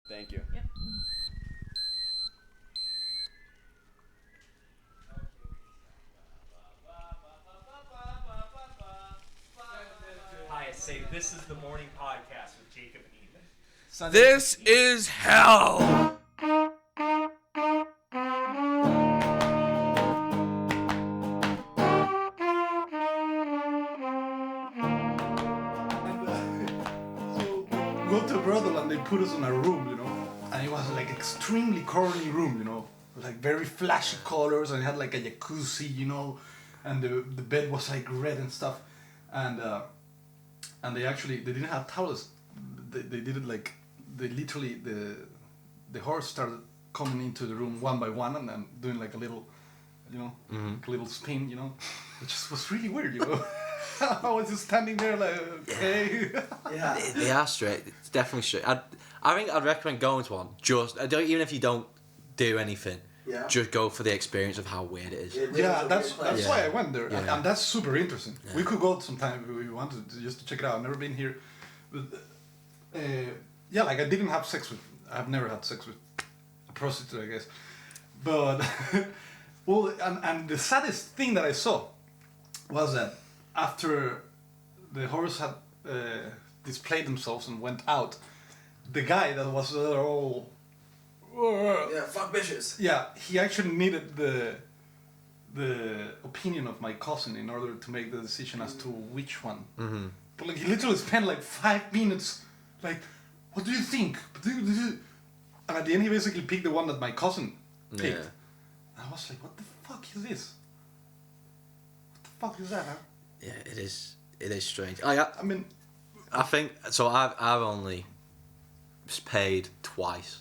Thank you. Yep. Hi, say this is the morning podcast with Jacob and Ethan. This is hell. So we go to a brothel and they put us in a room, and it was like extremely corny room, like very flashy colors, and it had like a jacuzzi, and the bed was like red and stuff, and they didn't have towels. They did it like they literally the horse started coming into the room one by one and then doing like a little, like a little spin, which was really weird, I was just standing there like, okay. Yeah. They are straight. It's definitely straight. I think I'd recommend going to one. Even if you don't do anything, just go for the experience of how weird it is. That's why I went there, Yeah. and that's super interesting. Yeah. We could go sometime if we wanted to, just to check it out. I've never been here, but like I've never had sex with a prostitute, I guess. But well, and the saddest thing that I saw was that after the horse had displayed themselves and went out, the guy that was all Fuck bitches. yeah, he actually needed the opinion of my cousin in order to make the decision as to which one. Mm-hmm. But like he literally spent like 5 minutes, like, what do you think? And at the end he basically picked the one that my cousin picked. Yeah. And I was like, what the fuck is this? What the fuck is that, huh? Yeah, it is. It is strange. I mean, I think so. I've only paid twice,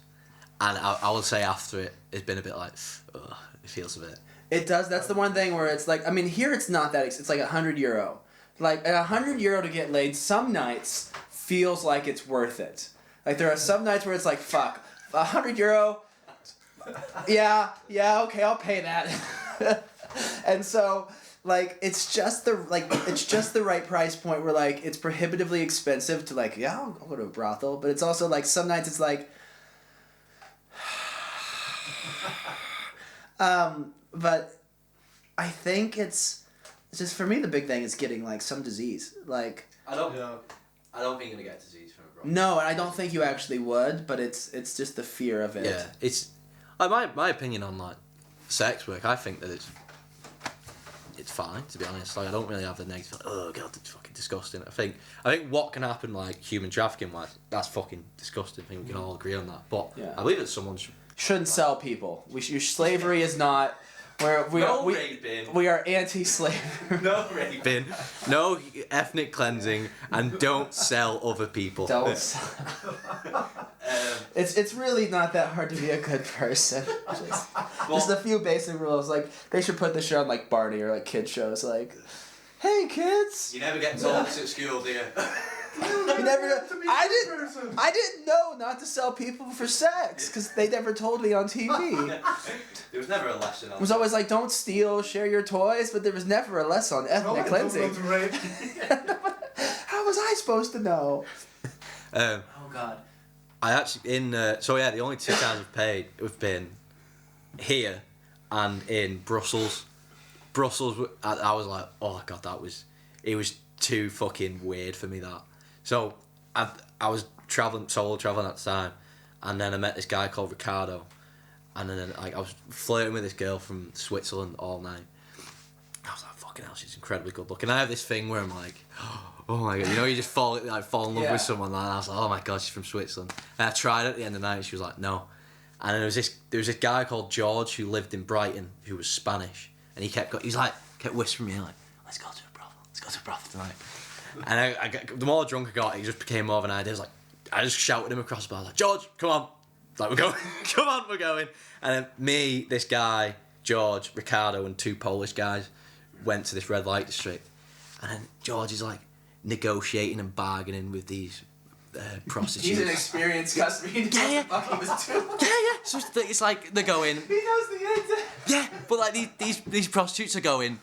and I will say after it's been a bit like, ugh, it feels a bit. It does. That's the one thing where it's like, I mean, here it's not that. It's like €100. Like €100 to get laid. Some nights feels like it's worth it. Like there are some nights where it's like, fuck, €100. Yeah, okay, I'll pay that. And so, like, it's just the right price point where like it's prohibitively expensive to like, yeah, I'll go to a brothel, but it's also like some nights it's like. But I think it's just, for me, the big thing is getting like some disease. Like I don't think you're gonna get disease from a brothel. No, and I don't think you actually would. But it's just the fear of it. Yeah, it's my opinion on like sex work. I think that it's fine, to be honest. Like I don't really have the negative. Like, oh god, it's fucking disgusting. I think what can happen like human trafficking wise, that's fucking disgusting. I think we can all agree on that. But I believe that someone shouldn't sell people. Your slavery is not. We are anti-slavery. No raping, no ethnic cleansing, and don't sell other people. Don't. It's really not that hard to be a good person. Just a few basic rules. Like they should put this show on like Barney or like kid shows. Like, hey kids. You never get told this at school, do you? You never. I didn't know not to sell people for sex because they never told me on TV. There was never a lesson on. It was always like, don't steal, share your toys, but there was never a lesson on ethnic cleansing. How was I supposed to know? Oh God. I actually the only 2 times I've paid have been here and in Brussels. Brussels, I was like, oh god, it was too fucking weird for me that. So I was solo traveling at the time, and then I met this guy called Ricardo, and then like I was flirting with this girl from Switzerland all night. I was like, fucking hell, she's incredibly good looking. I have this thing where I'm like, oh my god, you just fall in love with someone like that. I was like, oh my god, she's from Switzerland. And I tried at the end of the night, and she was like, no. And then there was this guy called George who lived in Brighton who was Spanish, and he kept whispering me like, let's go to a brothel tonight. And the more drunk I got, it just became more of an idea. I just shouted him across the bar, like, George, come on. Like, we're going. Come on, we're going. And then me, this guy, George, Ricardo, and 2 Polish guys went to this red light district. And then George is like negotiating and bargaining with these prostitutes. He's an experienced customer. He knows Yeah. the fuck he was doing. Yeah. So it's like they're going. He knows the answer. Yeah, but like these prostitutes are going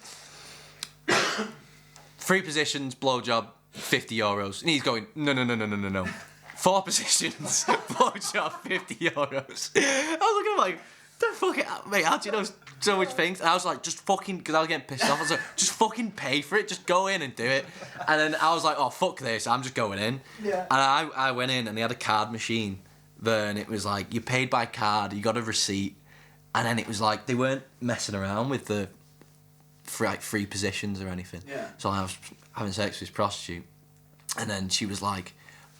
3 positions, blowjob, €50, and he's going no, 4 positions, blowjob, €50. I was looking like, the fuck it, mate, how do you know so much things? And I was like, just fucking, because I was getting pissed off, I was like, just fucking pay for it, just go in and do it. And then I was like, oh, fuck this, I'm just going in. Yeah. And I went in and they had a card machine there, and it was like, you paid by card, you got a receipt, and then it was like, they weren't messing around with the free positions or anything. Yeah. So I was having sex with this prostitute, and then she was like,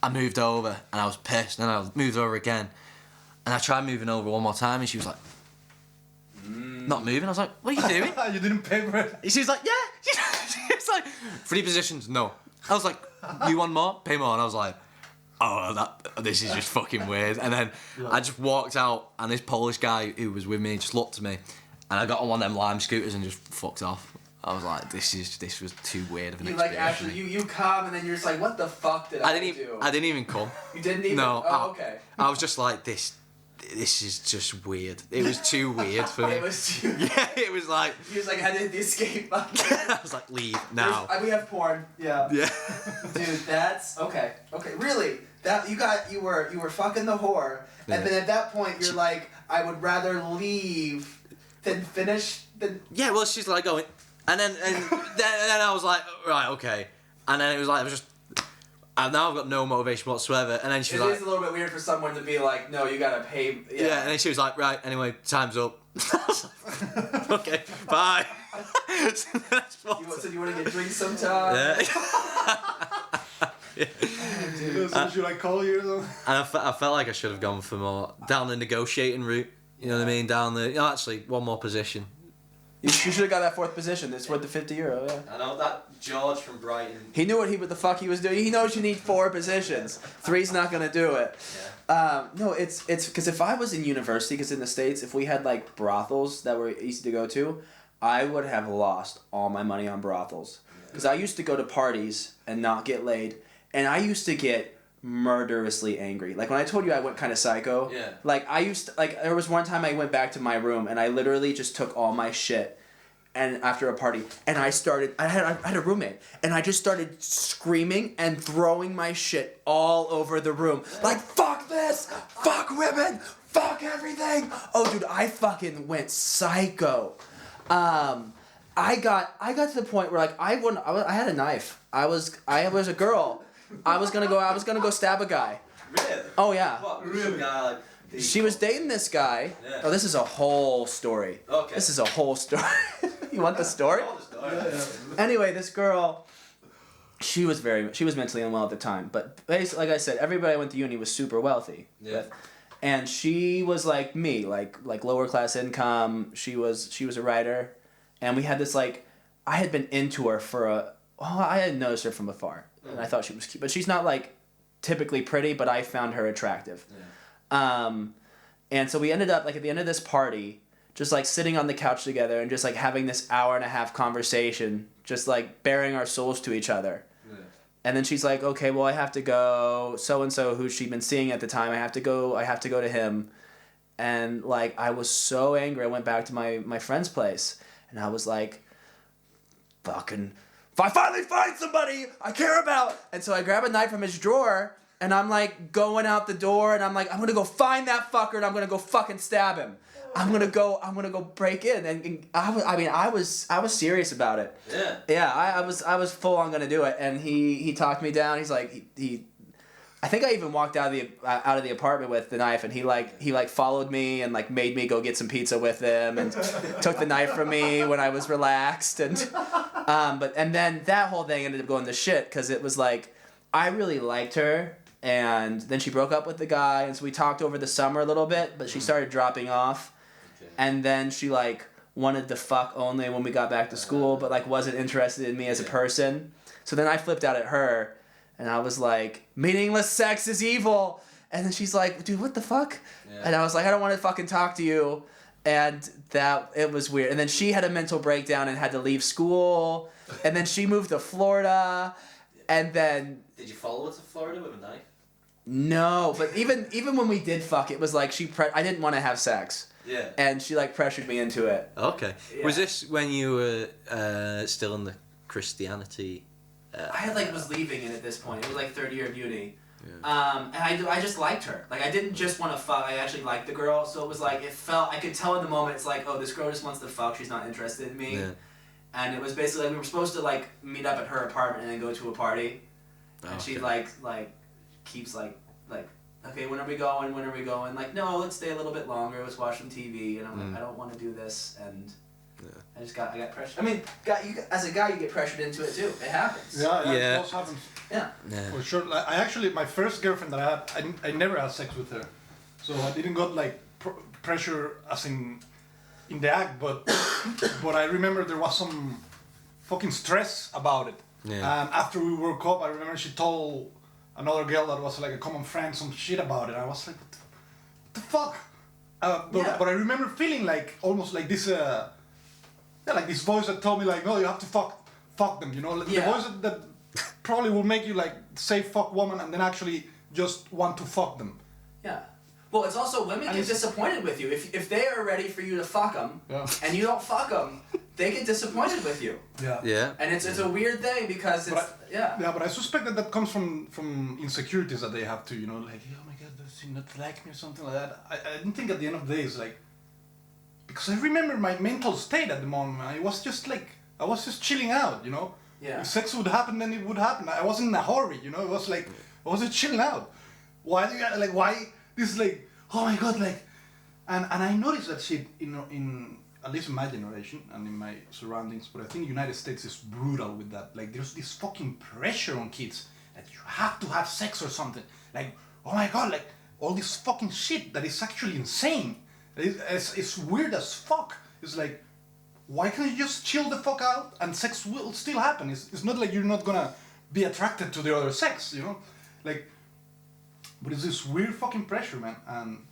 I moved over, and I was pissed, and then I moved over again, and I tried moving over one more time, and she was like, not moving. I was like, what are you doing? You didn't pay for it. She was like, yeah. She was like, 3 positions, no. I was like, you want more? Pay more. And I was like, oh, this is just fucking weird. And then I just walked out, and this Polish guy who was with me just looked at me, and I got on one of them Lime scooters and just fucked off. I was like, this was too weird of an experience. Like actually, you come and then you're just like, what the fuck did I do? I didn't even come. You didn't even. No. Oh, okay. I was just like, this is just weird. It was too weird for me. It was too. Yeah, it was like. He was like, I did the escape button. I was like, leave now. We have porn. Yeah. Yeah. Dude, that's okay. Okay, really? That you were fucking the whore, and then at that point you're like, I would rather leave than finish the. Yeah, well, she's like going, and then I was like, right, okay, and then it was like, and now I've got no motivation whatsoever, and then she was It like, is a little bit weird for someone to be like, no, you gotta pay. yeah, and then she was like, right, anyway, time's up. I was like, okay, bye. So You want to get drinks sometime? Yeah. So should I call you or something? And I felt like I should have gone for more down the negotiating route. You know what I mean? Down the actually one more position. You should have got that 4th position. It's worth the €50. Yeah. I know that George from Brighton. He knew what the fuck he was doing. He knows you need 4 positions. 3's not gonna do it. Yeah. No, it's because if I was in university, because in the States, if we had like brothels that were easy to go to, I would have lost all my money on brothels. Because I used to go to parties and not get laid, and I used to get murderously angry. Like when I told you I went kind of psycho. Yeah. Like there was one time I went back to my room and I literally just took all my shit, and after a party, and I had a roommate, and I just started screaming and throwing my shit all over the room. Like, fuck this, fuck women, fuck everything. Oh dude, I fucking went psycho. I got to the point where like I had a knife. I was a girl. I was gonna go stab a guy. Really? Oh yeah. What? Really? Guy, like, She was dating this guy. Yeah. Oh, this is a whole story. Okay. This is a whole story. You want the story? Anyway, this girl, she was mentally unwell at the time. But basically, like I said, everybody I went to uni was super wealthy. Yeah. And she was like me, like lower class income. She was a writer, and we had this like, I had been into her I had noticed her from afar, and I thought she was cute, but she's not like typically pretty, but I found her attractive. Yeah. And so we ended up like at the end of this party, just like sitting on the couch together and just like having this 1.5-hour conversation, just like baring our souls to each other. Yeah. And then she's like, okay, well I have to go, so-and-so who she'd been seeing at the time, I have to go to him. And like, I was so angry, I went back to my friend's place, and I was like, fucking, if I finally find somebody I care about. And so I grab a knife from his drawer, and I'm like going out the door, and I'm like, I'm gonna go find that fucker, and I'm gonna go fucking stab him. I'm gonna go break in, and I was serious about it. Yeah. Yeah, I was full on gonna do it, and he talked me down. He's like I think I even walked out of the apartment with the knife, and he followed me and like made me go get some pizza with him, and took the knife from me when I was relaxed, and then that whole thing ended up going to shit because it was like I really liked her, and then she broke up with the guy, and so we talked over the summer a little bit, but she started dropping off, and then she like wanted to fuck only when we got back to school, but like wasn't interested in me as a person. So then I flipped out at her. And I was like, meaningless sex is evil. And then she's like, dude, what the fuck? Yeah. And I was like, I don't want to fucking talk to you. And it was weird. And then she had a mental breakdown and had to leave school. And then she moved to Florida. And then... Did you follow her to Florida with a knife? No, but even when we did fuck, it was like I didn't want to have sex. Yeah. And she like pressured me into it. Okay. Yeah. Was this when you were still in the Christianity... I had was leaving it at this point. It was like third year of uni. And I just liked her. Like, I didn't just want to fuck. I actually liked the girl. So it was like, I could tell in the moment, it's like, oh, this girl just wants to fuck. She's not interested in me. Yeah. And it was basically like, we were supposed to like meet up at her apartment and then go to a party. And she like keeps like, okay, when are we going? Like, no, let's stay a little bit longer. Let's watch some TV. And I'm like, I don't want to do this. And I got pressured. I mean, as a guy, you get pressured into it too. It happens. It does happen. Yeah. For sure. Like, I actually, my first girlfriend that I had, I never had sex with her. So I didn't got like pressure as in the act, but I remember there was some fucking stress about it. Yeah. And after we woke up, I remember she told another girl that was like a common friend some shit about it. I was like, what the fuck? But I remember feeling like almost like this, like this voice that told me like, no, you have to fuck them, you know? Like, the voice that probably will make you like say fuck woman and then actually just want to fuck them. Yeah. Well, it's also women get disappointed with you. If they are ready for you to fuck them and you don't fuck them, they get disappointed with you. Yeah. And it's a weird thing because but I suspect that comes from insecurities that they have too, you know, like, oh my god, does she not like me or something like that. I didn't think at the end of the day it's like, because I remember my mental state at the moment. I was just chilling out, you know. Yeah. If sex would happen, then it would happen. I wasn't in a hurry, you know. It was like I was just chilling out. Why this is like, oh my god, like, and I noticed that shit, you know, in at least in my generation and in my surroundings, but I think United States is brutal with that. Like, there's this fucking pressure on kids that you have to have sex or something. Like, oh my god, like all this fucking shit that is actually insane. It's weird as fuck. It's like, why can't you just chill the fuck out and sex will still happen? It's not like you're not gonna be attracted to the other sex, you know? Like, but it's this weird fucking pressure, man, and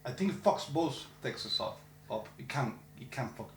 I think it fucks both sexes up. It can fuck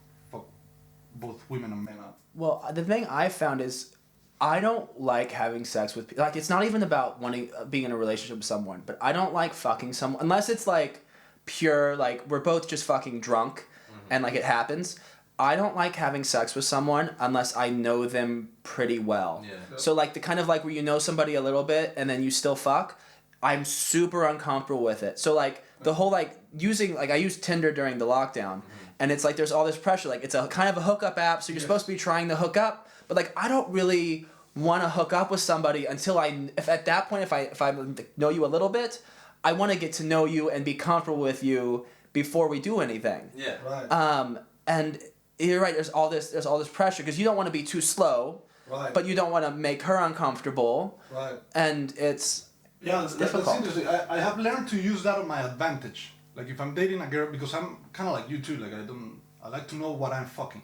both women and men up. Well, the thing I found is I don't like having sex with people. Like, it's not even about being in a relationship with someone, but I don't like fucking someone unless it's like pure, like we're both just fucking drunk and like it happens. I don't like having sex with someone unless I know them pretty well. Yeah. So like the kind of like where you know somebody a little bit and then you still fuck, I'm super uncomfortable with it. So like the whole like using, like I used Tinder during the lockdown and it's like there's all this pressure. Like it's a kind of a hookup app, so you're supposed to be trying to hook up, but like I don't really want to hook up with somebody until if at that point if I know you a little bit, I want to get to know you and be comfortable with you before we do anything. Yeah. Right. And you're right. There's all this pressure because you don't want to be too slow, right? But you don't want to make her uncomfortable, right? And it's difficult. That's interesting. I have learned to use that on my advantage. Like if I'm dating a girl, because I'm kind of like you too. Like I like to know what I'm fucking.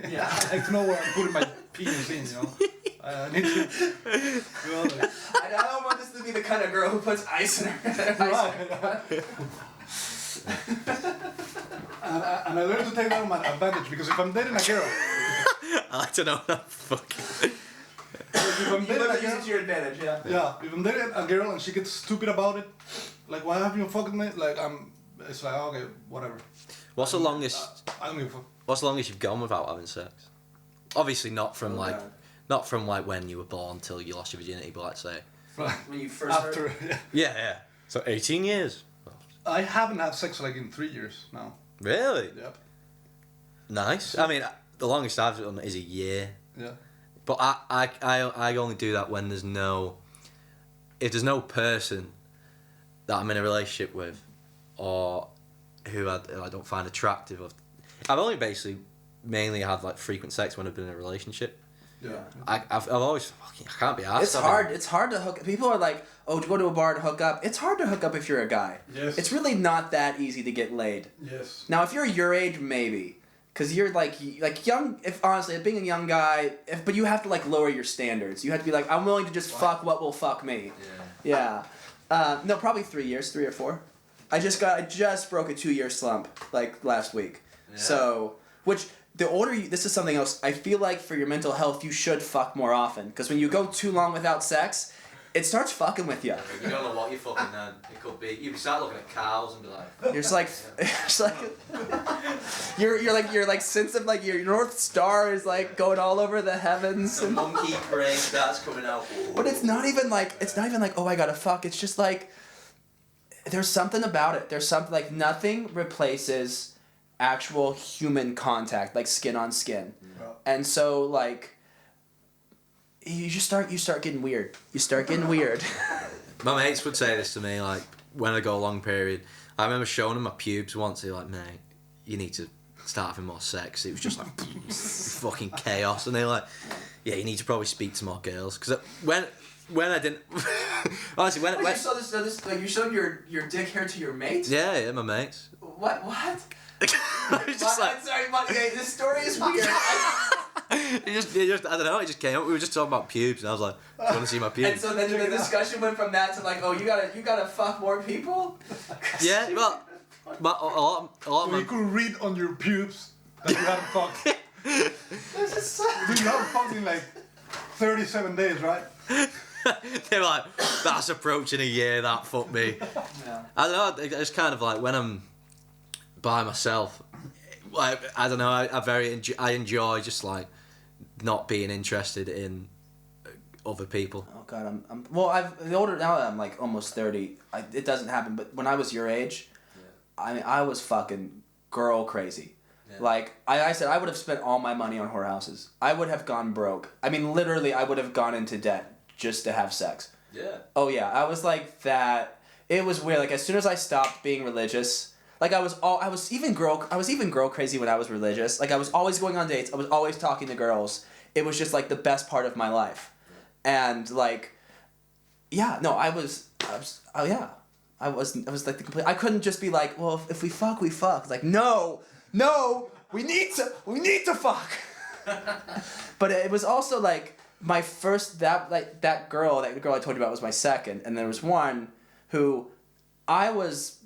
Yeah. I like to know where I'm putting my penis in. You know. I need to. You know, like, I don't want this to be the kind of girl who puts ice in her. Right. And I learned to take that on my advantage because if I'm dating a girl, I like to know that fucking. If I'm dating a girl, to your advantage, yeah. Yeah, if I'm dating a girl and she gets stupid about it, like why have you fucking me? Like it's like okay, whatever. What's the longest? I don't give a fuck. What's the longest you've gone without having sex? Obviously not from like when you were born till you lost your virginity, but let's say. Right. When you first After. Yeah. So 18 years. I haven't had sex like in 3 years now. Really? Yep. Nice. I mean, the longest I've done is a year. Yeah. But I only do that when if there's no person that I'm in a relationship with, or who I don't find attractive. I've only basically mainly had like frequent sex when I've been in a relationship. Yeah. I've always I can't be asked. It's hard. It's hard to hook. People are like, oh, to go to a bar and hook up. It's hard to hook up if you're a guy. Yes. It's really not that easy to get laid. Yes. Now, if you're your age, maybe. Because you're like young, if being a young guy, but you have to like lower your standards. You have to be like, I'm willing to just fuck what will fuck me. Yeah. No, probably 3 years, 3 or 4. I just broke a 2-year slump like last week. Yeah. So, this is something else. I feel like for your mental health, you should fuck more often. Because when you go too long without sex, it starts fucking with you. You don't know what you're fucking then. It could be. You start looking at cows and be like. You're just like, it's like, you're like sense of like your North Star is like going all over the heavens. The monkey brain starts coming out. But it's not even like oh I gotta fuck. It's just like there's something about it. There's something like nothing replaces actual human contact, like skin on skin. And so like you start getting weird. You start getting weird. My mates would say this to me like when I go a long period. I remember showing them my pubes once. They're like, mate, you need to start having more sex. It was just like fucking chaos. And they're like, yeah, you need to probably speak to more girls. Because when I didn't, honestly, when you saw this like you showed your dick hair to your mates. Yeah, my mates. What? I was just like, I'm sorry, but okay, this story is weird. it just I don't know. It just came up. We were just talking about pubes, and I was like, "Do you want to see my pubes?" And so then the discussion went from that to like, oh, you gotta fuck more people. Yeah, well, but a lot. So you could read on your pubes that you haven't fucked. You haven't fucked in like 37 days, right? They're like, that's approaching a year. That fucked me. Yeah. I don't know. It's kind of like when I'm by myself. Like I don't know. I enjoy just like not being interested in other people. Oh God, the older now that I'm like almost 30, it doesn't happen. But when I was your age, I was fucking girl crazy. Yeah. Like I said, I would have spent all my money on whorehouses. I would have gone broke. I mean, literally, I would have gone into debt just to have sex. Yeah. Oh yeah, I was like that. It was weird. Like as soon as I stopped being religious, like I was even girl crazy when I was religious. Like I was always going on dates. I was always talking to girls. It was just like the best part of my life, and like, yeah, no, I was like the complete. I couldn't just be like, well, if we fuck, we fuck. Like no, we need to fuck. But it was also like my first that girl I told you about was my second, and there was one who I was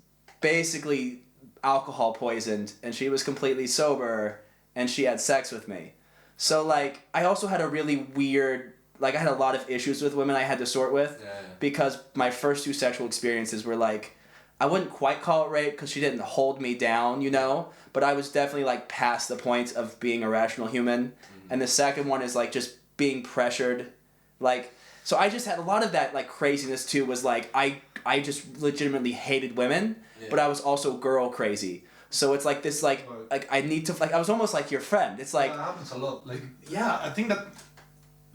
basically alcohol poisoned, and she was completely sober, and she had sex with me. So like I also had a really weird, like I had a lot of issues with women I had to sort with, because my first two sexual experiences were like, I wouldn't quite call it rape because she didn't hold me down, you know, but I was definitely like past the point of being a rational human. Mm-hmm. And the second one is like just being pressured, like, so I just had a lot of that like craziness too. Was like I just legitimately hated women, but I was also girl crazy. So it's like this like I need to like I was almost like your friend. It's like that happens a lot. Like yeah, I think that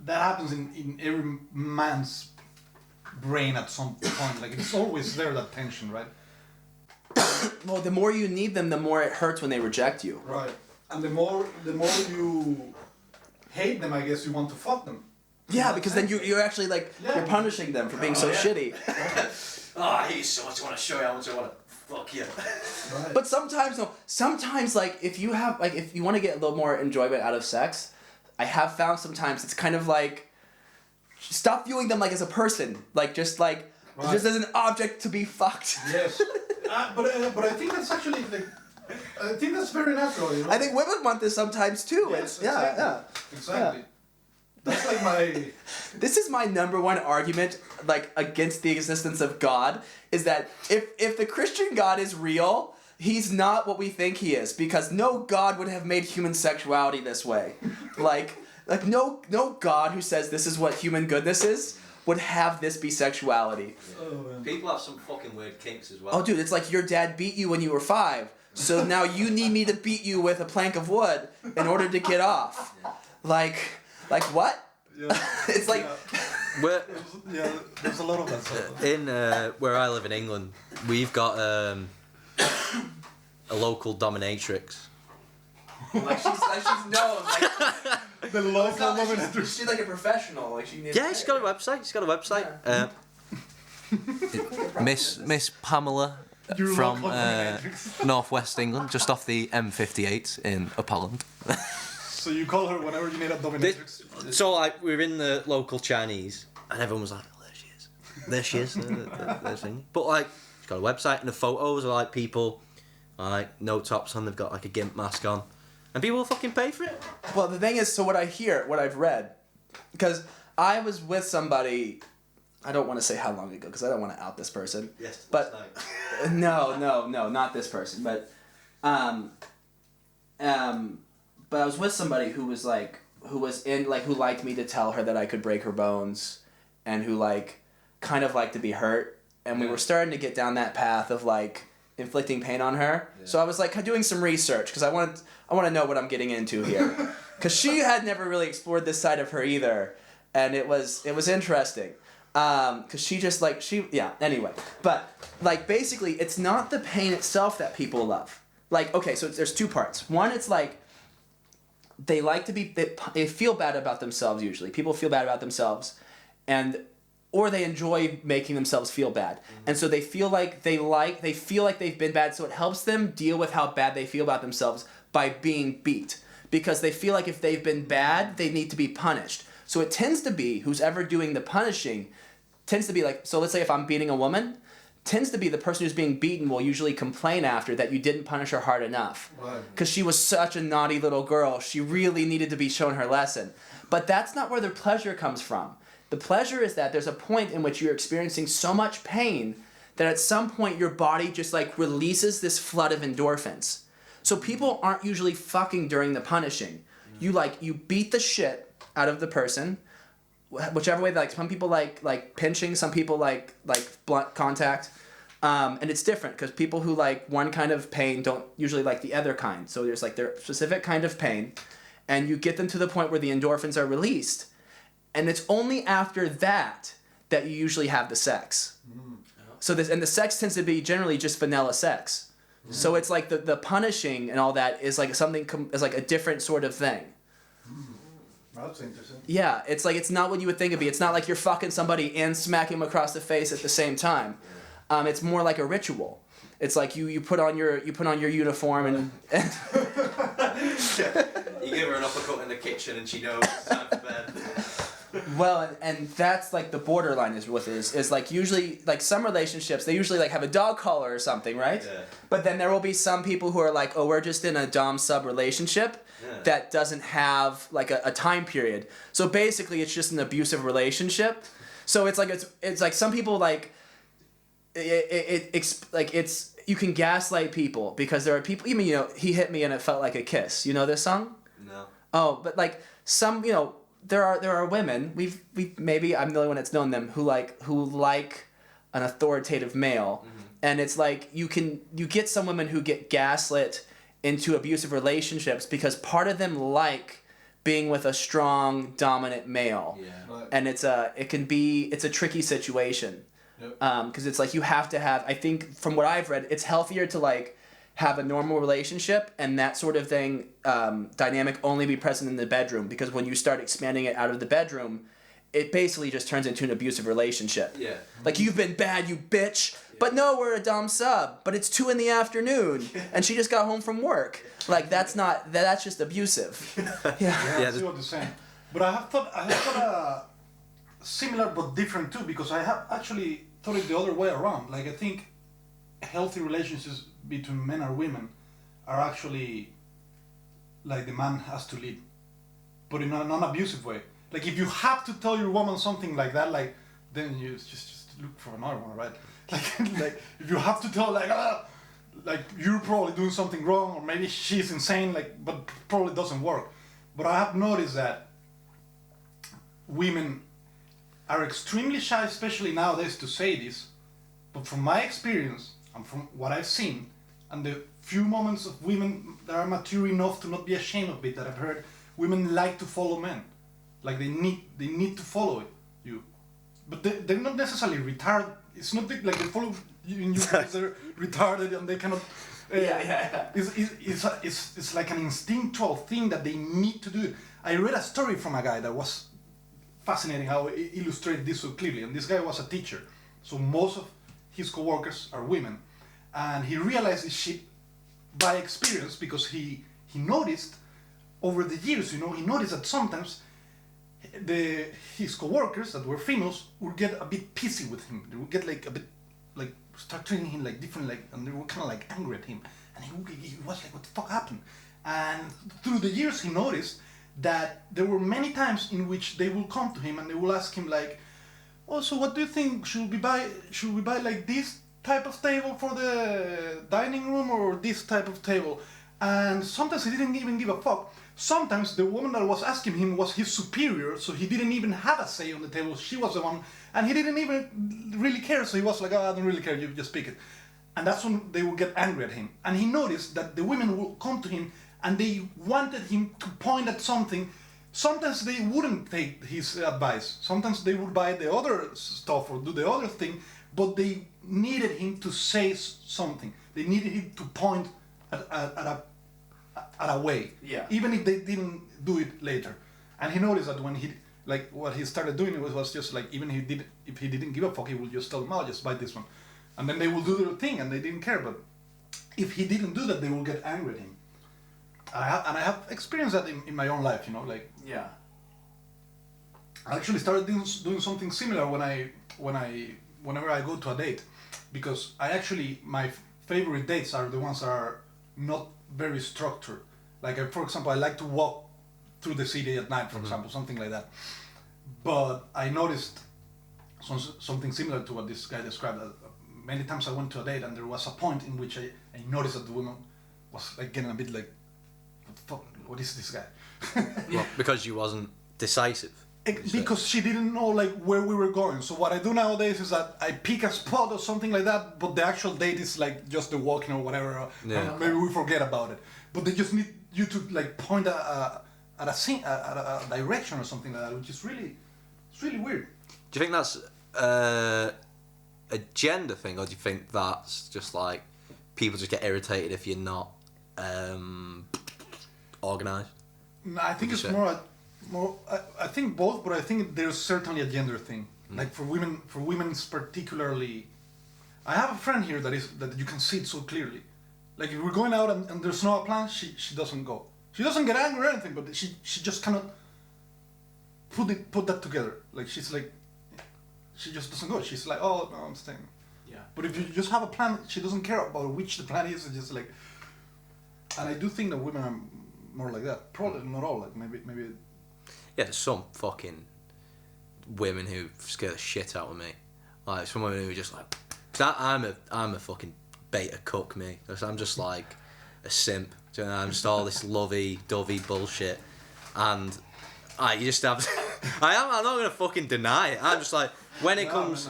happens in every man's brain at some point. Like it's always there, that tension, right? Well, the more you need them, the more it hurts when they reject you. Right, and the more you hate them, I guess you want to fuck them. Yeah, because then you're actually like you're punishing them for being so shitty. I hate you so much. I want to show you how much I want to fuck you. Right. But sometimes like if you want to get a little more enjoyment out of sex, I have found sometimes it's kind of like stop viewing them like as a person, like just like just as an object to be fucked. Yes, but I think that's actually like. I think that's very natural. You know? I think women want this sometimes too. Yes, Yeah. exactly. That's like my. This is my number one argument, like against the existence of God, is that if the Christian God is real, he's not what we think he is, because no God would have made human sexuality this way. like no God who says this is what human goodness is would have this be sexuality. Oh, people have some fucking weird kinks as well. Oh, dude, it's like your dad beat you when you were 5. So now you need me to beat you with a plank of wood in order to get off. Like what? Yeah. It's like... Yeah, there's a lot of that stuff. In where I live in England, we've got a local dominatrix. Like she's known. Like, The local dominatrix. she's like a professional. Like she needs. Yeah, she's got a website. Yeah. Miss Pamela Your from local dominatrix. Northwest England, just off the M58 in Upholland. So you call her whenever you need a dominatrix? So like we were in the local Chinese, and everyone was like, oh, "There she is." There's thing. But like, she's got a website, and the photos are like people, like no tops on. They've got like a gimp mask on, and people will fucking pay for it. Well, the thing is, so what I've read, because I was with somebody, I don't want to say how long ago because I don't want to out this person. Yes. But no, not this person. But but I was with somebody who was who liked me to tell her that I could break her bones, and who kind of liked to be hurt, and we were starting to get down that path of inflicting pain on her. Yeah. So I was doing some research because I want to know what I'm getting into here, because she had never really explored this side of her either, and it was interesting. Because she just anyway. But basically it's not the pain itself that people love. Okay, so there's two parts. One, it's they like to be, they feel bad about themselves usually. People feel bad about themselves, or they enjoy making themselves feel bad. Mm-hmm. And so they feel like they've been bad, so it helps them deal with how bad they feel about themselves by being beat. Because they feel like if they've been bad, they need to be punished. So it tends to be, who's ever doing the punishing, tends to be so let's say if I'm beating a woman, tends to be the person who's being beaten will usually complain after that you didn't punish her hard enough. Because she was such a naughty little girl. She really needed to be shown her lesson. But that's not where the pleasure comes from. The pleasure is that there's a point in which you're experiencing so much pain that at some point your body just releases this flood of endorphins. So people aren't usually fucking during the punishing. You beat the shit out of the person, whichever way. Some people like pinching, some people like blunt contact, and it's different because people who like one kind of pain don't usually like the other kind. So there's their specific kind of pain, and you get them to the point where the endorphins are released, and it's only after that that you usually have the sex. So the sex tends to be generally just vanilla sex. So it's the punishing and all that is something is a different sort of thing. That's interesting. Yeah, it's not what you would think it'd be. It's not you're fucking somebody and smacking them across the face at the same time. It's more like a ritual. It's you put on your uniform and you give her an uppercut in the kitchen and she knows it's time for bed. Well, and that's the borderline is usually some relationships they usually have a dog collar or something, right? Yeah. But then there will be some people who are oh, we're just in a dom sub relationship. Yeah. That doesn't have a time period. So basically it's just an abusive relationship. So it's some people it's you can gaslight people because there are people, even he hit me and it felt like a kiss. You know this song? No. Oh, but some there are women, we've maybe I'm the only one that's known them who like an authoritative male. Mm-hmm. And it's you get some women who get gaslit into abusive relationships because part of them like being with a strong, dominant male. Yeah. Right. And it's a tricky situation. Yep. Because it's you have to have, I think from what I've read, it's healthier to have a normal relationship and that sort of thing, dynamic only be present in the bedroom, because when you start expanding it out of the bedroom, it basically just turns into an abusive relationship. Yeah. You've been bad, you bitch. Yeah. But no, we're a dom sub. But it's 2 p.m, and she just got home from work. That's just abusive. Yeah. I see what you're saying. But I have thought similar but different too, because I have actually thought it the other way around. I think healthy relationships between men and women are actually the man has to lead, but in a non-abusive way. If you have to tell your woman something like that, then you just look for another one, right? If you have to tell you're probably doing something wrong, or maybe she's insane, but probably doesn't work. But I have noticed that women are extremely shy, especially nowadays, to say this. But from my experience and from what I've seen, and the few moments of women that are mature enough to not be ashamed of it that I've heard, women like to follow men. They need to follow you, but they're not necessarily retarded. It's not they follow you because they're retarded and they cannot. It's an instinctual thing that they need to do. I read a story from a guy that was fascinating how he illustrated this so clearly. And this guy was a teacher, so most of his coworkers are women, and he realized this shit by experience because he noticed over the years. He noticed that sometimes his coworkers that were females would get a bit pissy with him. They would get a bit start treating him different, and they were kind of angry at him, and he was what the fuck happened? And through the years he noticed that there were many times in which they will come to him and they will ask him Also, what do you think? Should we buy like this type of table for the dining room or this type of table? And sometimes he didn't even give a fuck. Sometimes the woman that was asking him was his superior, so he didn't even have a say on the table. She was the one, and he didn't even really care. So he was like, "Oh, I don't really care. You just pick it." And that's when they would get angry at him. And he noticed that the women would come to him and they wanted him to point at something. Sometimes they wouldn't take his advice. Sometimes they would buy the other stuff or do the other thing, but they needed him to say something. They needed him to point at a way. Yeah. Even if they didn't do it later. And he noticed that when what he started doing was just like, even if he didn't give a fuck, he would just tell them, "Oh, just buy this one." And then they will do their thing and they didn't care. But if he didn't do that, they will get angry at him. And I have experienced that in my own life, like. Yeah. I actually started doing something similar whenever I go to a date, because my favorite dates are the ones that are not very structured. Like for example, I like to walk through the city at night, for example, something like that. But I noticed something similar to what this guy described. Many times I went to a date and there was a point in which I noticed that the woman was like getting a bit like, what is this guy? Well, because you wasn't decisive. Because she didn't know like where we were going. So what I do nowadays is that I pick a spot or something like that, but the actual date is like just the walking or whatever. Yeah. Maybe we forget about it. But they just need you to like point at a direction or something like that, which is it's really weird. Do you think that's a gender thing, or do you think that's just like people just get irritated if you're not organised? No, I think it's more. I think both, but I think there's certainly a gender thing. Like for women particularly. I have a friend here that you can see it so clearly. Like if we're going out and there's no plan, she doesn't go. She doesn't get angry or anything, but she just cannot put that together. Like she just doesn't go. She's like, "Oh no, I'm staying." Yeah. But if you just have a plan, she doesn't care about which the plan is. It's just like. And I do think that women are more like that. Probably not all. Like maybe. Yeah, there's some fucking women who scare the shit out of me. Like some women who are just like, I'm a fucking beta cook, me. I'm just like a simp. Do you know? I'm just all this lovey-dovey bullshit, and you just have. I'm not gonna fucking deny it. I'm just like when it comes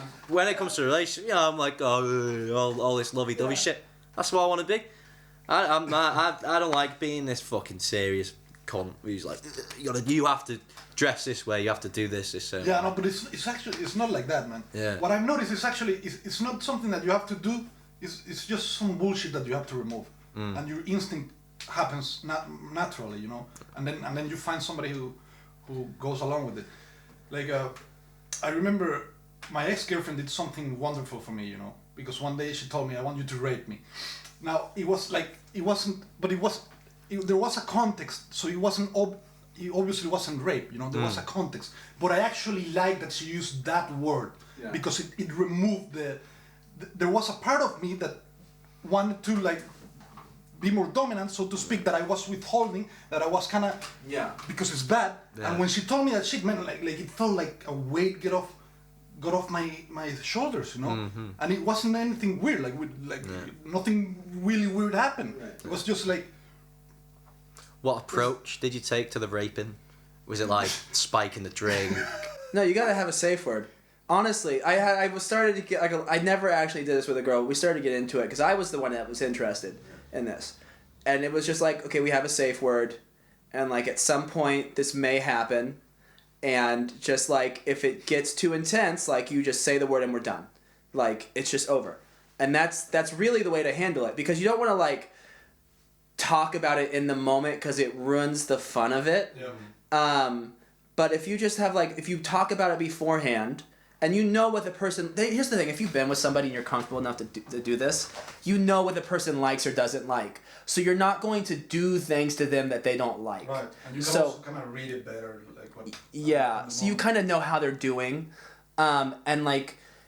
to relationship, I'm like all this lovey-dovey shit. That's what I want to be. I don't like being this fucking serious cunt who's like, you have to dress this way, you have to do this. Yeah, no, but it's actually not like that, man. Yeah. What I've noticed is actually it's not something that you have to do. It's just some bullshit that you have to remove, and your instinct happens naturally, and then you find somebody who goes along with it. Like I remember my ex-girlfriend did something wonderful for me, because one day she told me, "I want you to rape me." Now there was a context, so it obviously wasn't rape, there was a context. But I actually like that she used that word, because it removed there was a part of me that wanted to like be more dominant, so to speak, that I was withholding, that I was kind of, because it's bad. Yeah. And when she told me that shit, man, like it felt like a weight got off my shoulders, Mm-hmm. and it wasn't anything weird, nothing really weird happened. Right. It was just like. What approach did you take to the raping? Was it like spiking the drink? No, you gotta have a safe word. Honestly, I was started to get I never actually did this with a girl. We started to get into it because I was the one that was interested in this, and it was just like, okay, we have a safe word, and like at some point this may happen, and just like if it gets too intense, like you just say the word and we're done, like it's just over, and that's really the way to handle it, because you don't want to like talk about it in the moment because it ruins the fun of it. Yeah. But if you just have if you talk about it beforehand. And you know what the person... Here's the thing. If you've been with somebody and you're comfortable enough to do this, you know what the person likes or doesn't like. So you're not going to do things to them that they don't like. Right. And you can also kind of read it better. Yeah. So you kind of know how they're doing. And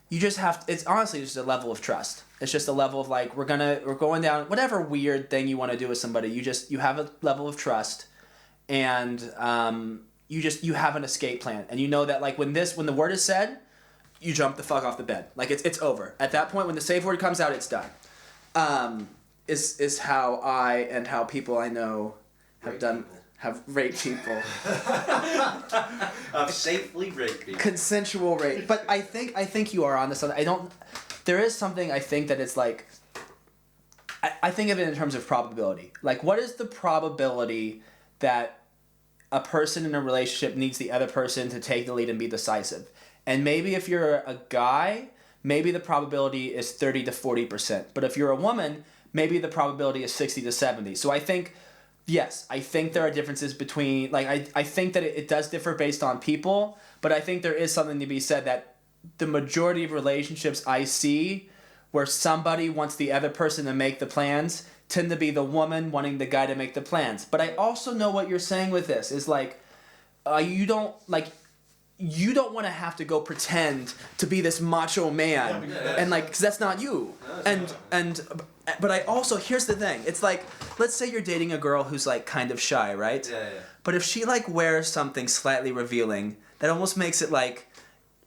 you just have... It's honestly just a level of trust. It's just a level of we're going down... Whatever weird thing you want to do with somebody, you have a level of trust. And you have an escape plan. And you know that when the word is said... you jump the fuck off the bed. Like it's over. At that point, when the safe word comes out, it's done. Is how I and how people I know have raped people. I've safely raped people. Consensual rape. But I think you are on this. There is something I think that it's like. I think of it in terms of probability. Like, what is the probability that a person in a relationship needs the other person to take the lead and be decisive? And maybe if you're a guy, maybe the probability is 30 to 40%. But if you're a woman, maybe the probability is 60 to 70. So I think, yes, I think there are differences between, like, I think that it does differ based on people, but I think there is something to be said that the majority of relationships I see where somebody wants the other person to make the plans tend to be the woman wanting the guy to make the plans. But I also know what you're saying with this is like, you don't want to have to go pretend to be this macho man, and like, 'cause that's not you. But I also, here's the thing. It's like, let's say you're dating a girl who's like kind of shy, right? Yeah. But if she like wears something slightly revealing, that almost makes it like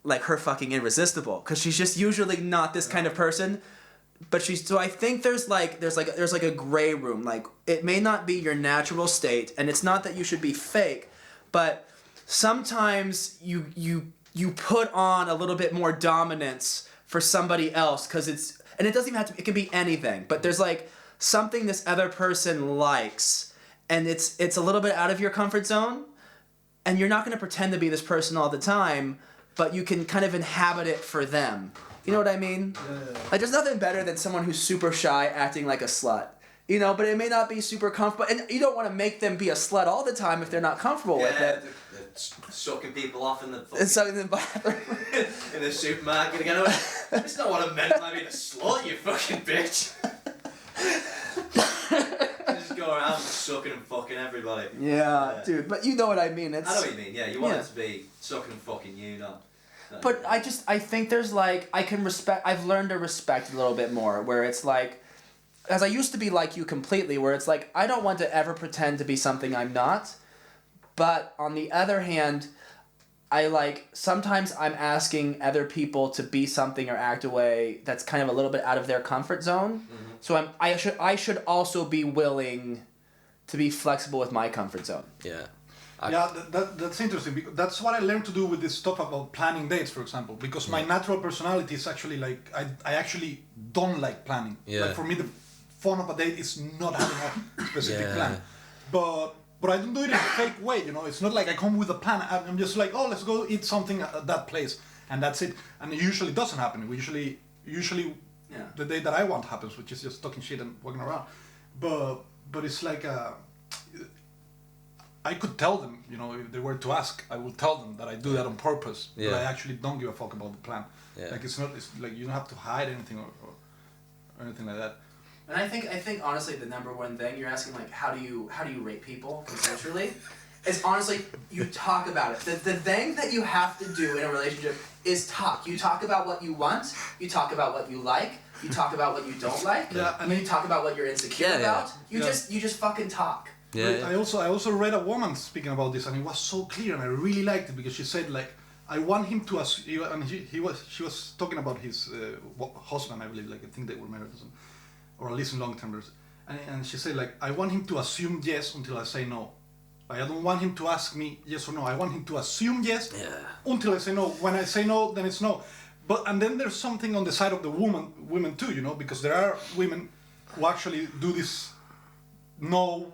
her fucking irresistible, because she's just usually not this kind of person. But so I think there's like a gray room. Like, it may not be your natural state, and it's not that you should be fake, but sometimes you put on a little bit more dominance for somebody else, because and it doesn't even have to, it can be anything, but there's like something this other person likes, and it's a little bit out of your comfort zone, and you're not going to pretend to be this person all the time, but you can kind of inhabit it for them. You know what I mean? Yeah. Like, there's nothing better than someone who's super shy acting like a slut. You know, but it may not be super comfortable, and you don't want to make them be a slut all the time if they're not comfortable with it. They're sucking people off in the And sucking in the bathroom. in the supermarket again. That's not what I meant by being a slut, you fucking bitch. Just go around sucking and fucking everybody. Yeah, dude, but you know what I mean. I know what you mean, yeah. You want it to be sucking and fucking you, not... But I think there's like, I've learned to respect a little bit more, where it's like, as I used to be like you completely, where it's like, I don't want to ever pretend to be something I'm not, but on the other hand, sometimes I'm asking other people to be something or act a way that's kind of a little bit out of their comfort zone. Mm-hmm. So I should also be willing to be flexible with my comfort zone. Yeah. That's interesting, because that's what I learned to do with this stuff about planning dates, for example, because my natural personality is actually like, I actually don't like planning. Yeah. Like, for me, the fun of a date is not having a specific plan. But I don't do it in a fake way, you know. It's not like I come with a plan. I'm just like, oh, let's go eat something at that place, and that's it. And it usually doesn't happen. We usually the day that I want happens, which is just talking shit and walking around. But it's like I could tell them, you know, if they were to ask, I would tell them that I do that on purpose. Yeah. But I actually don't give a fuck about the plan. Yeah. Like, it's like you don't have to hide anything or anything like that. And I think honestly, the number one thing you're asking, like, how do you rate people consensually, is honestly, you talk about it. The thing that you have to do in a relationship is talk. You talk about what you want. You talk about what you like. You talk about what you don't like. Yeah, and then you talk about what you're insecure about. You Yeah. just fucking talk. Yeah. I also read a woman speaking about this, and it was so clear, and I really liked it, because she said, like, I want him to and she was talking about his husband, I believe, like, I think they were married or at least in long term, and she said, like, I want him to assume yes until I say no. Like, I don't want him to ask me yes or no. I want him to assume yes until I say no. When I say no, then it's no. And then there's something on the side of the women too, you know, because there are women who actually do this no,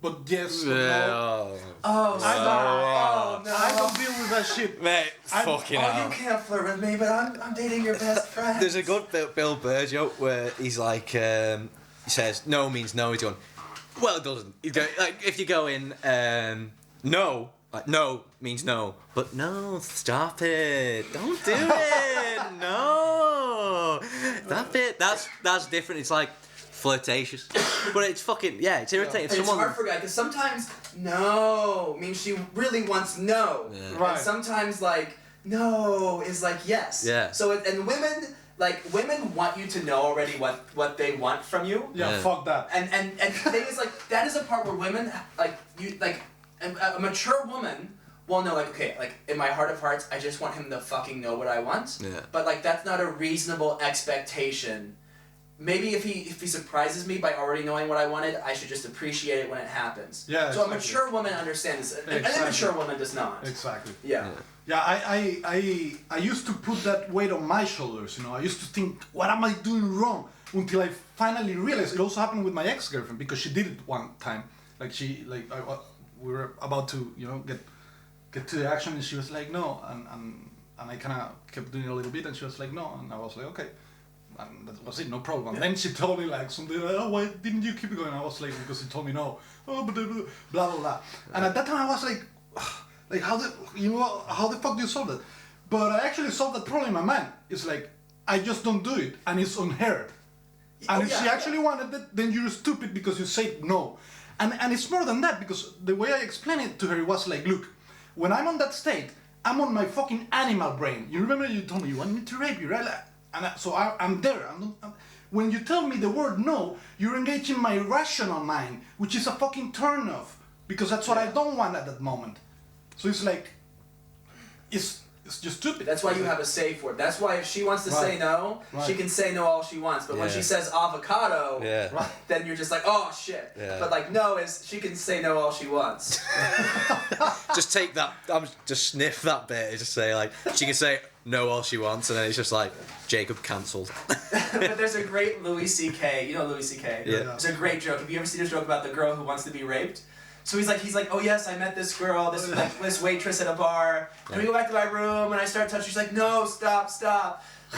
but yes, no. Oh, no. I don't deal with that shit. Mate, fucking hell. You can't flirt with me, but I'm dating your best friend. There's a good Bill Burr joke where he's like, he says, no means no. He's going, well, it doesn't. He's going, like, if you go in, no, like, no means no. But no, stop it. Don't do it. No. Stop it. That's different. It's like flirtatious. But it's fucking, it's irritating. And it's hard for guys, because sometimes no means she really wants no. Yeah. Right. And sometimes, like, no is like yes. Yeah. So, and women want you to know already what they want from you. Yeah, fuck that. And the thing is, like, that is a part where women, like, a mature woman well, no, like, okay, like, in my heart of hearts, I just want him to fucking know what I want. Yeah. But, like, that's not a reasonable expectation. Maybe if he surprises me by already knowing what I wanted, I should just appreciate it when it happens. Yeah, So exactly. a mature woman understands. An Exactly. immature woman does not. Exactly. Yeah. Yeah, I used to put that weight on my shoulders, you know. I used to think, what am I doing wrong? Until I finally realized. It also happened with my ex-girlfriend because she did it one time. Like we were about to, you know, get to the action, and she was like, no, and I kind of kept doing it a little bit, and she was like, no, and I was like, okay. And that was it, no problem. And then she told me like something like, oh, why didn't you keep it going? I was like, because he told me no. Oh, blah, blah, blah. And at that time I was like how the fuck do you solve that? But I actually solved that problem in my mind. It's like, I just don't do it, and it's unheard. And if she actually wanted it, then you're stupid because you said no. And it's more than that, because the way I explained it to her, it was like, look, when I'm on that state, I'm on my fucking animal brain. You remember you told me you want me to rape you, right? So I'm there. When you tell me the word no, you're engaging my rational mind, which is a fucking turn off, because that's what I don't want at that moment. So it's like, it's just stupid. That's why you have a safe word. That's why if she wants to say no, she can say no all she wants. But when she says avocado, then you're just like, oh shit. Yeah. But like no is, she can say no all she wants. Just take that, just sniff that bit and just say like, she can say no all she wants, and then it's just like, Jacob cancelled. But there's a great Louis C.K. You know Louis C.K.? Yeah. There's a great joke. Have you ever seen a joke about the girl who wants to be raped? So he's like, oh yes, I met this girl, this waitress at a bar, and we go back to my room, and I start touching. She's like, no, stop.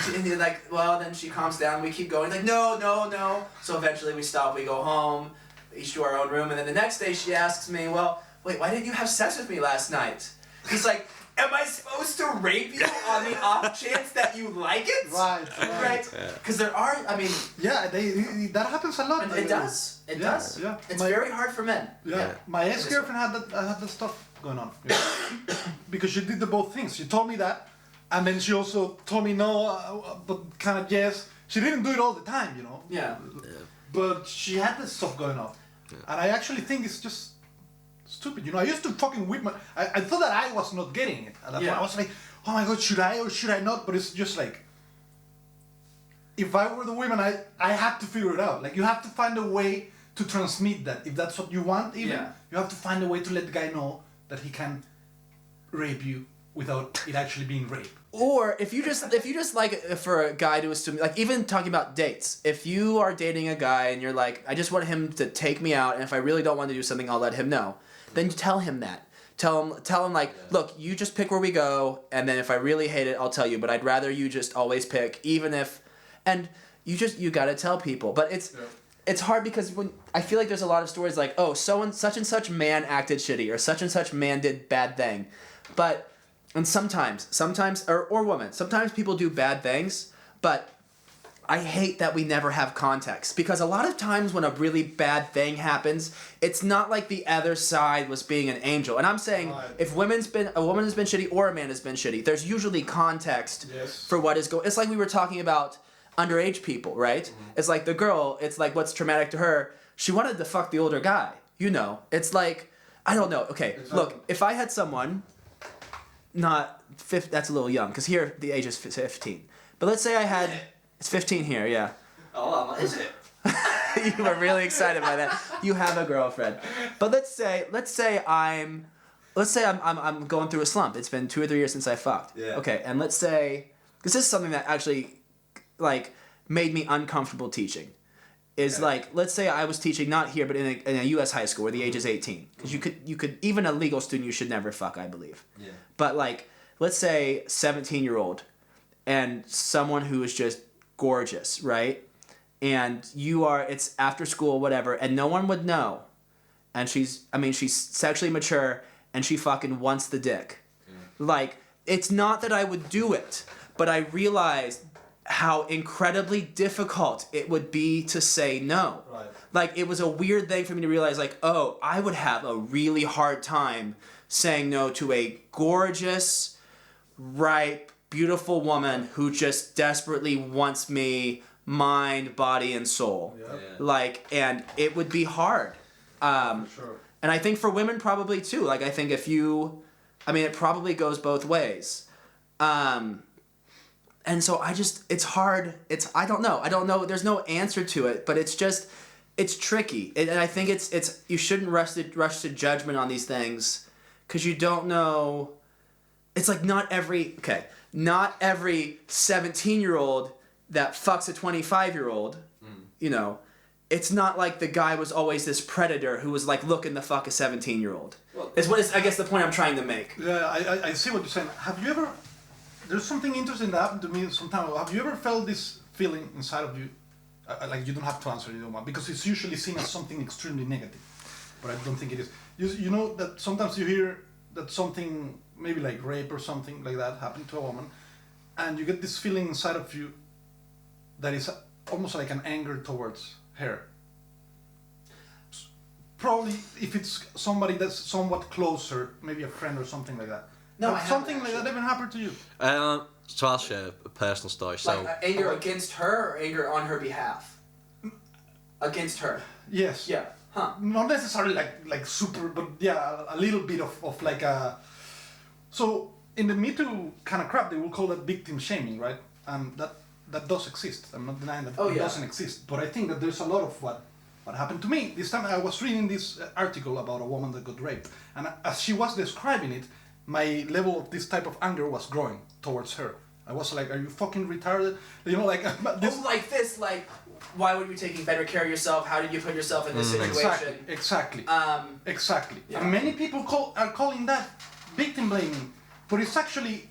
And he's like, well, then she calms down. We keep going. He's like, no. So eventually we stop. We go home, each to our own room, and then the next day she asks me, well, wait, why didn't you have sex with me last night? He's like, am I supposed to rape you on the off chance that you like it? Right. Because there are, I mean... Yeah, that happens a lot. It does. It does. Yeah. It's very hard for men. Yeah. My ex-girlfriend had that stuff going on. Yeah. Because she did the both things. She told me that, and then she also told me no, but kind of yes. She didn't do it all the time, you know. Yeah. But she had this stuff going on. Yeah. And I actually think it's just stupid, you know. I used to fucking whip I thought that I was not getting it. At that point, I was like, oh my god, should I or should I not? But it's just like, if I were the women, I had to figure it out. Like, you have to find a way to transmit that. If that's what you want, even, you have to find a way to let the guy know that he can rape you without it actually being rape. Or if you just like for a guy to assume, like even talking about dates, if you are dating a guy and you're like, I just want him to take me out, and if I really don't want to do something, I'll let him know. Then you tell him that. Tell him like, look, you just pick where we go, and then if I really hate it, I'll tell you. But I'd rather you just always pick, even if, and you gotta tell people. But it's hard because when I feel like there's a lot of stories like, oh, such and such man acted shitty, or such and such man did bad thing, but. And sometimes, or women, sometimes people do bad things, but I hate that we never have context. Because a lot of times when a really bad thing happens, it's not like the other side was being an angel. And I'm saying, if a woman has been shitty or a man has been shitty, there's usually context for what is going. It's like we were talking about underage people, right? Mm-hmm. It's like the girl, it's like what's traumatic to her, she wanted to fuck the older guy, you know. It's like, I don't know, okay, look, if I had someone... Not 50, that's a little young, because here the age is 15. But let's say I had, it's 15 here, yeah. Oh, is it? You were really excited by that. You have a girlfriend. But let's say I'm going through a slump. It's been 2 or 3 years since I fucked. Yeah. Okay, and let's say, because this is something that actually, like, made me uncomfortable teaching. Is like, let's say I was teaching not here, but in a U.S. high school where the age is 18. Because you could, even a legal student, you should never fuck, I believe. Yeah. But like, let's say 17-year-old and someone who is just gorgeous, right? And it's after school, whatever, and no one would know. And she's sexually mature and she fucking wants the dick. Mm. Like, it's not that I would do it, but I realized how incredibly difficult it would be to say no. Right. Like, it was a weird thing for me to realize, like, oh, I would have a really hard time saying no to a gorgeous, ripe, beautiful woman who just desperately wants me, mind, body, and soul. Yeah. Like, and it would be hard. For sure. And I think for women probably too. Like, I think if you I mean, it probably goes both ways. And so it's hard. I don't know. There's no answer to it, but it's tricky. And I think it's you shouldn't rush to judgment on these things because you don't know. It's like not every 17-year-old that fucks a 25-year-old, you know, it's not like the guy was always this predator who was like looking to fuck a 17-year-old. Well, I guess the point I'm trying to make. Yeah, I see what you're saying. Have you ever... There's something interesting that happened to me sometime ago. Have you ever felt this feeling inside of you? Like, you don't have to answer, you know, because it's usually seen as something extremely negative. But I don't think it is. You know that sometimes you hear that something, maybe like rape or something like that, happened to a woman, and you get this feeling inside of you that is almost like an anger towards her. Probably if it's somebody that's somewhat closer, maybe a friend or something like that. No, Have something like that ever happened to you? So I'll share a personal story. So Like anger against her or anger on her behalf? Against her. Yes. Yeah. Huh. Not necessarily like super, but yeah, a little bit of like a... So in the Me Too kind of crap, they will call that victim shaming, right? And that does exist. I'm not denying that it doesn't exist. But I think that there's a lot of what happened to me. This time I was reading this article about a woman that got raped. And as she was describing it, my level of this type of anger was growing towards her. I was like, are you fucking retarded? You know, like... this. Oh, like this, like, why would you be taking better care of yourself? How did you put yourself in this situation? Exactly. Yeah. And many people are calling that victim blaming, but it's actually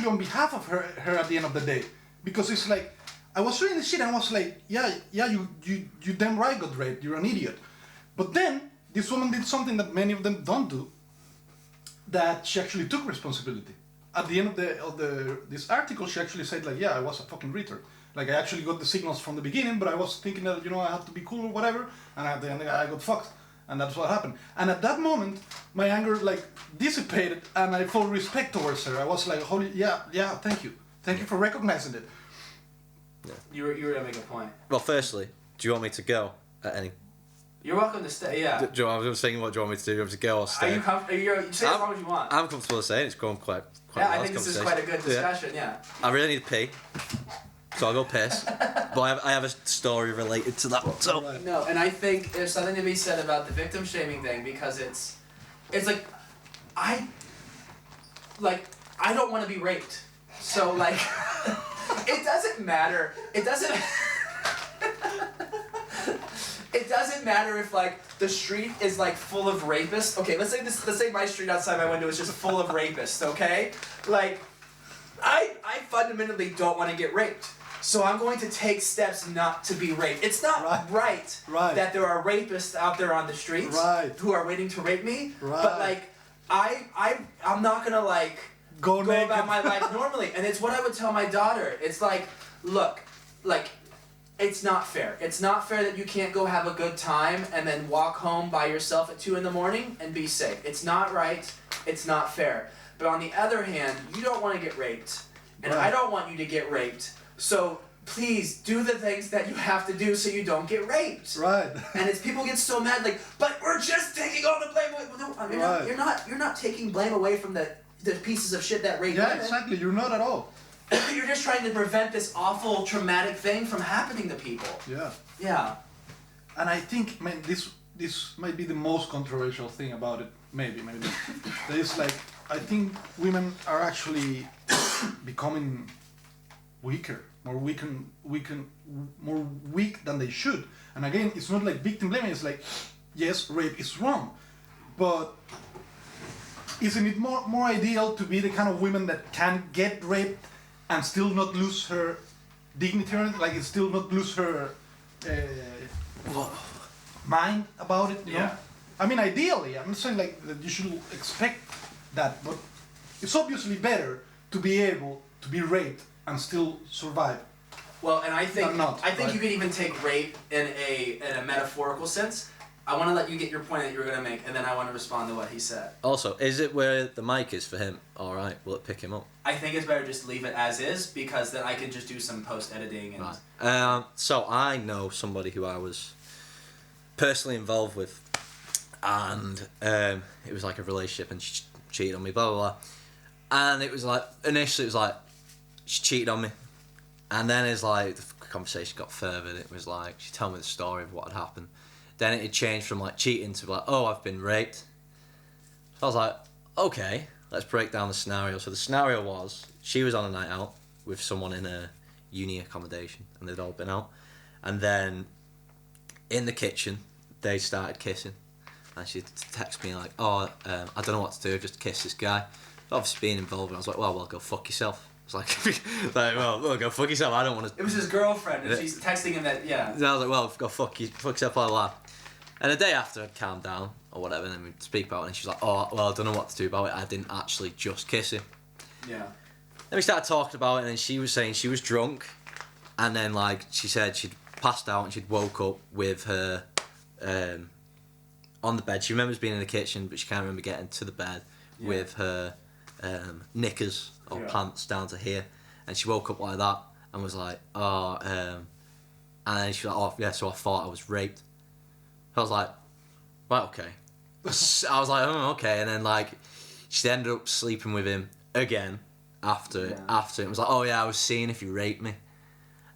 on behalf of her at the end of the day, because it's like, I was reading this shit and I was like, yeah, you damn right got raped. You're an idiot. But then this woman did something that many of them don't do. That she actually took responsibility. At the end of this article, she actually said like, yeah, I was a fucking retard. Like, I actually got the signals from the beginning, but I was thinking that, you know, I had to be cool or whatever, and at the end I got fucked. And that's what happened. And at that moment, my anger like dissipated, and I felt respect towards her. I was like, holy, yeah, thank you for recognizing it. Yeah. You were gonna make a point. Well, firstly, do you want me to go at any? You're welcome to stay. Yeah. I was thinking, what do you want me to do? Do you want me to go or stay? Are you comfortable? You say as long as you want. I'm comfortable saying it's going quite yeah, well. I think this is quite a good discussion. Yeah. I really need to pee, so I'll go piss. But I have a story related to that. So No, and I think there's something to be said about the victim shaming thing, because it's like I don't want to be raped, so like it doesn't matter. It doesn't matter if like the street is like full of rapists. Okay, let's say my street outside my window is just full of rapists, okay? Like I fundamentally don't want to get raped. So I'm going to take steps not to be raped. It's not right that there are rapists out there on the streets who are waiting to rape me. But like I'm not gonna like go about my life normally. And it's what I would tell my daughter. It's like, look, like, it's not fair. It's not fair that you can't go have a good time and then walk home by yourself at 2 a.m. and be safe. It's not right. It's not fair. But on the other hand, you don't want to get raped. And I don't want you to get raped. So please do the things that you have to do so you don't get raped. Right. And it's people get so mad, like, but we're just taking all the blame away. No, I mean, you're not taking blame away from the pieces of shit that rape women. Yeah, exactly. You're not at all. You're just trying to prevent this awful, traumatic thing from happening to people. Yeah. Yeah. And I think, man, this might be the most controversial thing about it. Maybe. That is like, I think women are actually becoming weaker, more weak than they should. And again, it's not like victim blaming. It's like, yes, rape is wrong, but isn't it more ideal to be the kind of women that can get raped and still not lose her dignity, like still not lose her mind about it? You know? I mean, ideally, I'm not saying like that you should expect that, but it's obviously better to be able to be raped and still survive. Well, and I think right? you could even take rape in a metaphorical sense. I want to let you get your point that you were going to make, and then I want to respond to what he said. Also, is it where the mic is for him? All right, will it pick him up? I think it's better just leave it as is, because then I can just do some post-editing. And Right. So I know somebody who I was personally involved with, and it was like a relationship, and cheated on me, blah, blah, blah. And it was like, initially it was like, she cheated on me. And then it's like, the conversation got further. It was like, she told me the story of what had happened. Then it had changed from like cheating to like, oh, I've been raped. So I was like, okay, let's break down the scenario. So the scenario was, she was on a night out with someone in a uni accommodation, and they'd all been out. And then in the kitchen, they started kissing. And she texted me like, oh, I don't know what to do, just kiss this guy. Obviously being involved, and I was like, well, go fuck yourself. It's like, well, go fuck yourself. I don't want to. It was his girlfriend, and she's texting him that, yeah. So I was like, well, go fuck yourself, blah, blah, blah. And the day after, I'd calmed down, or whatever, and then we'd speak about it, and she's like, oh, well, I don't know what to do about it. I didn't actually just kiss him. Yeah. Then we started talking about it, and then she was saying she was drunk, and then, like, she said she'd passed out, and she'd woke up with her on the bed. She remembers being in the kitchen, but she can't remember getting to the bed with her knickers or pants down to here, and she woke up like that and was like, oh, and then she was like, oh yeah, so I thought I was raped. I was like, right, okay. I was like, oh, okay, and then like she ended up sleeping with him again after it was like, oh yeah, I was seeing if you raped me.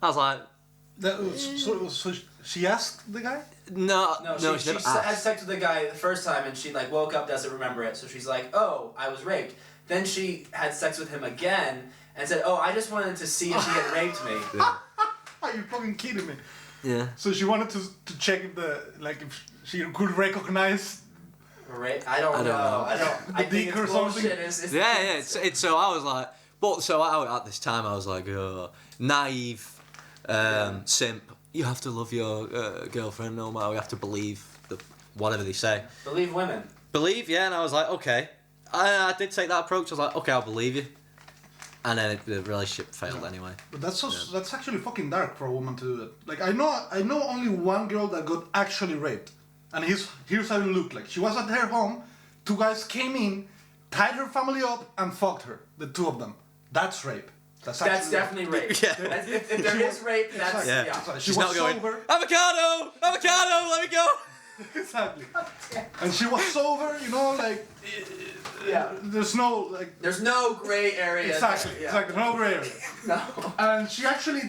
I was like, so she asked the guy? No, she had sex with the guy the first time, and she like woke up, doesn't remember it, so she's like, oh, I was raped. Then she had sex with him again and said, oh, I just wanted to see if he had raped me. Yeah. Are you fucking kidding me? Yeah. So she wanted to check if she could recognize. Rape? I don't know. I think it's bullshit. It's so I was like, but so at this time I was like, naive, simp. You have to love your girlfriend no matter. You have to believe whatever they say. Believe women. Believe, yeah. And I was like, okay. I did take that approach. I was like, okay, I'll believe you. And then the relationship failed anyway. But that's actually fucking dark for a woman to do that. Like I know only one girl that got actually raped, and here's how it looked like. She was at her home. Two guys came in, tied her family up, and fucked her. The two of them. That's rape. That's definitely rape. Yeah. If there is rape, that's She She's was not going, sober. avocado, let me go. Exactly. And she was sober, like. There's no gray area. Exactly. Exactly. No gray area. No. And she actually.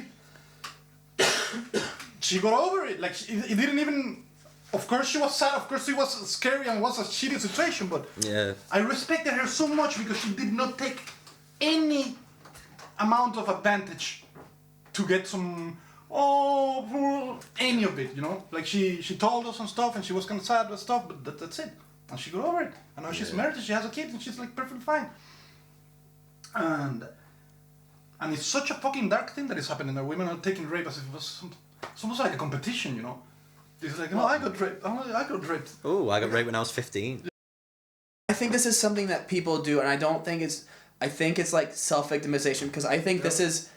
She got over it. Like it didn't even. Of course she was sad. Of course it was scary and it was a shitty situation. But I respected her so much because she did not take any amount of advantage to get some. Any of it, Like she told us some stuff and she was kind of sad with stuff, but that's it. And she got over it. And now she's married and she has a kid and she's like perfectly fine. And it's such a fucking dark thing that is happening that women are taking rape as if it was it's almost like a competition, It's like, no, I got raped. I got raped. Oh, I got raped when I was 15. I think this is something that people do, and I think it's like self-victimization, because I think this is.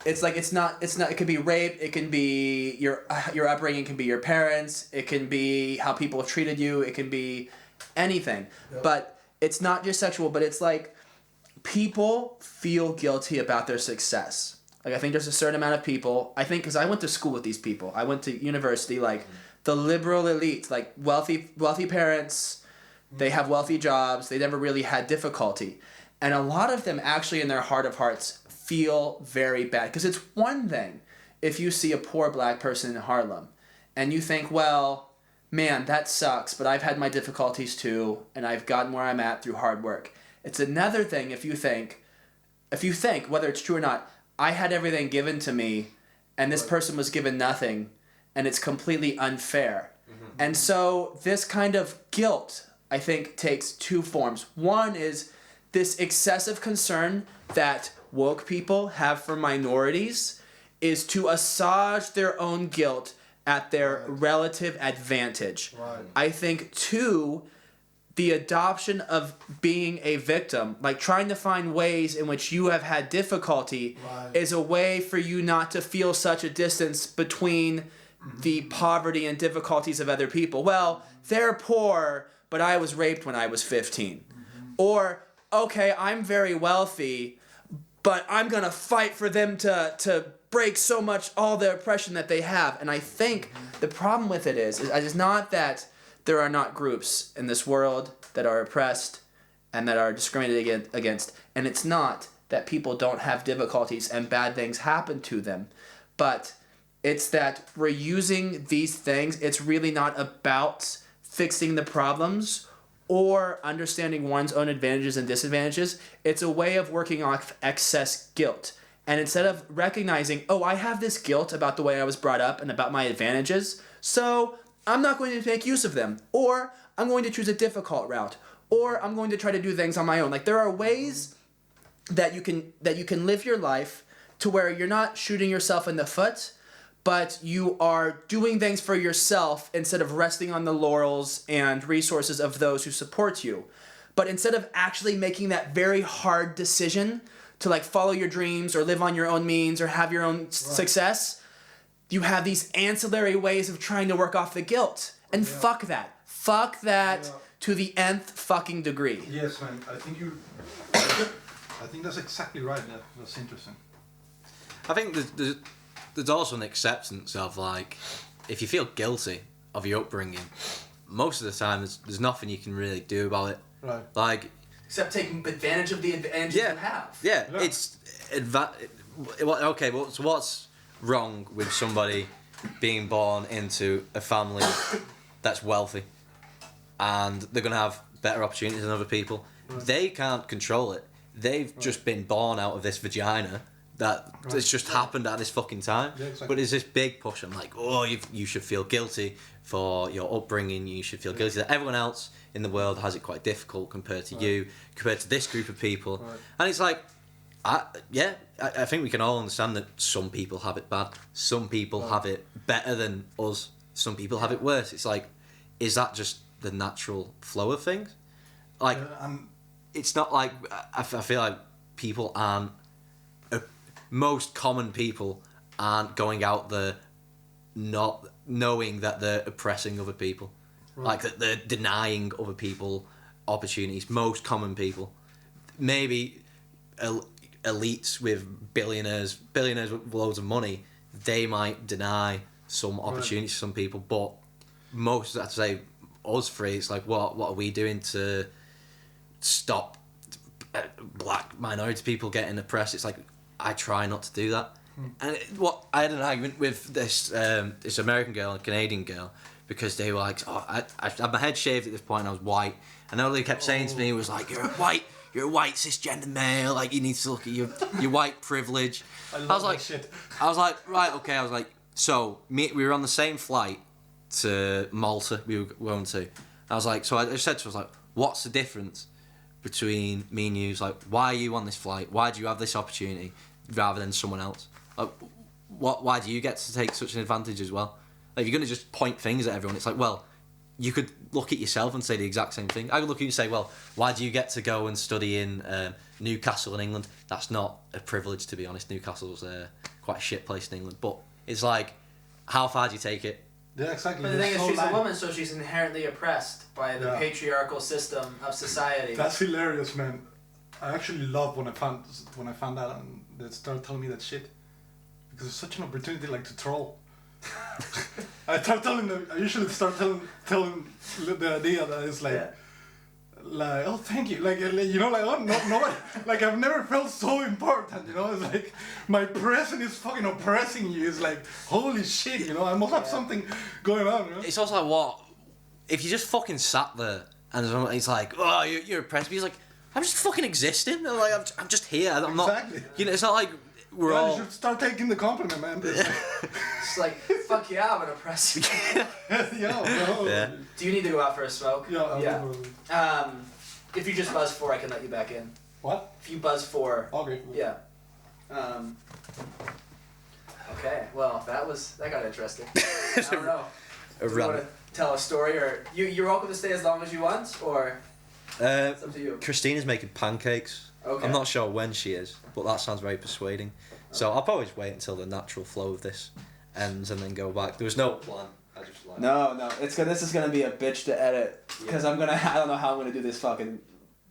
It's like it's not it could be rape, it can be your upbringing, it can be your parents, it can be how people have treated you, it can be anything. Yep. But it's not just sexual, but it's like people feel guilty about their success. Like I think there's a certain amount of people, I think, because I went to school with these people. I went to university, like the liberal elite, like wealthy parents, they have wealthy jobs, they never really had difficulty. And a lot of them actually in their heart of hearts feel very bad, because it's one thing if you see a poor black person in Harlem and you think, well, man, that sucks, but I've had my difficulties too and I've gotten where I'm at through hard work. It's another thing if you think, whether it's true or not, I had everything given to me and this person was given nothing and it's completely unfair. Mm-hmm. And so this kind of guilt, I think, takes two forms. One is this excessive concern that woke people have for minorities is to assuage their own guilt at their relative advantage. Right. I think, two, the adoption of being a victim, like trying to find ways in which you have had difficulty, is a way for you not to feel such a distance between the poverty and difficulties of other people. Well, they're poor, but I was raped when I was 15. Or, okay, I'm very wealthy, but I'm going to fight for them to break so much all the oppression that they have. And I think the problem with it is not that there are not groups in this world that are oppressed and that are discriminated against. And it's not that people don't have difficulties and bad things happen to them, but it's that we're using these things. It's really not about fixing the problems or understanding one's own advantages and disadvantages. It's a way of working off excess guilt. And instead of recognizing, oh, I have this guilt about the way I was brought up and about my advantages, so I'm not going to make use of them. Or I'm going to choose a difficult route. Or I'm going to try to do things on my own. Like, there are ways that you can live your life to where you're not shooting yourself in the foot, but you are doing things for yourself instead of resting on the laurels and resources of those who support you. But instead of actually making that very hard decision to like follow your dreams or live on your own means or have your own success, you have these ancillary ways of trying to work off the guilt. And fuck that. Fuck that to the nth fucking degree. Yes, man. I think that's exactly right. That's interesting. I think there's also an acceptance of, like, if you feel guilty of your upbringing, most of the time there's nothing you can really do about it. Right. Like, except taking advantage of the advantages you have. Yeah, it's okay. Well, so what's wrong with somebody being born into a family that's wealthy and they're gonna have better opportunities than other people? Right. They can't control it. They've just been born out of this vagina that it's just happened at this fucking time. Yeah, exactly. But there's this big push on, like, oh, you should feel guilty for your upbringing. You should feel guilty that everyone else in the world has it quite difficult compared to you, compared to this group of people. Right. And it's like, I think we can all understand that some people have it bad. Some people have it better than us. Some people have it worse. It's like, is that just the natural flow of things? Like, it's not like, I feel like people aren't, most common people aren't going out there not knowing that they're oppressing other people. Right. Like, that they're denying other people opportunities. Most common people. Maybe elites with billionaires with loads of money, they might deny some opportunities to some people, but most, I'd say, us three, it's like, what are we doing to stop black minority people getting oppressed? It's like, I try not to do that. And I had an argument with this American girl and Canadian girl because they were like, oh, I had my head shaved at this point and I was white, and all they kept saying to me was like, you're a white cisgender male, like, you need to look at your white privilege. I was like, shit. I was like, right, okay. I was like, so we were on the same flight to Malta. We were going to. I was like, so I said to her, I was like, what's the difference between me and you? Like, why are you on this flight? Why do you have this opportunity rather than someone else? Like, why do you get to take such an advantage as well? Like, if you're going to just point fingers at everyone, it's like, well, you could look at yourself and say the exact same thing. I could look at you and say, well, why do you get to go and study in Newcastle in England? That's not a privilege, to be honest. Newcastle's quite a shit place in England. But it's like, how far do you take it? Yeah, exactly. But the thing is, she's a woman, so she's inherently oppressed by the patriarchal system of society. That's hilarious, man. I actually love when I found out and they started telling me that shit, because it's such an opportunity, like, to troll. I usually start telling the idea that it's like, like, oh, thank you, like, you know, like, oh, nobody, like, I've never felt so important, you know. It's like my presence is fucking oppressing you. It's like, holy shit, you know, I must have something going on, you know? It's also like, what if you just fucking sat there and it's like, oh, you're oppressed, but he's like, I'm just fucking existing. I'm like, I'm just here. I'm not. You know, it's not like we're all. You should start taking the compliment, man. It's like, fuck yeah, I'm gonna press you. Yeah. Do you need to go out for a smoke? Yeah. If you just buzz 4, I can let you back in. What? If you buzz 4. Okay. Cool. Yeah. Okay. Well, that got interesting. I don't know. Do you want to tell a story, or you're welcome to stay as long as you want, or? It's up to you. Christina's making pancakes. Okay. I'm not sure when she is, but that sounds very persuading. So I'll probably wait until the natural flow of this ends and then go back. There was no plan. I just like. No. This is gonna be a bitch to edit because I don't know how I'm gonna do this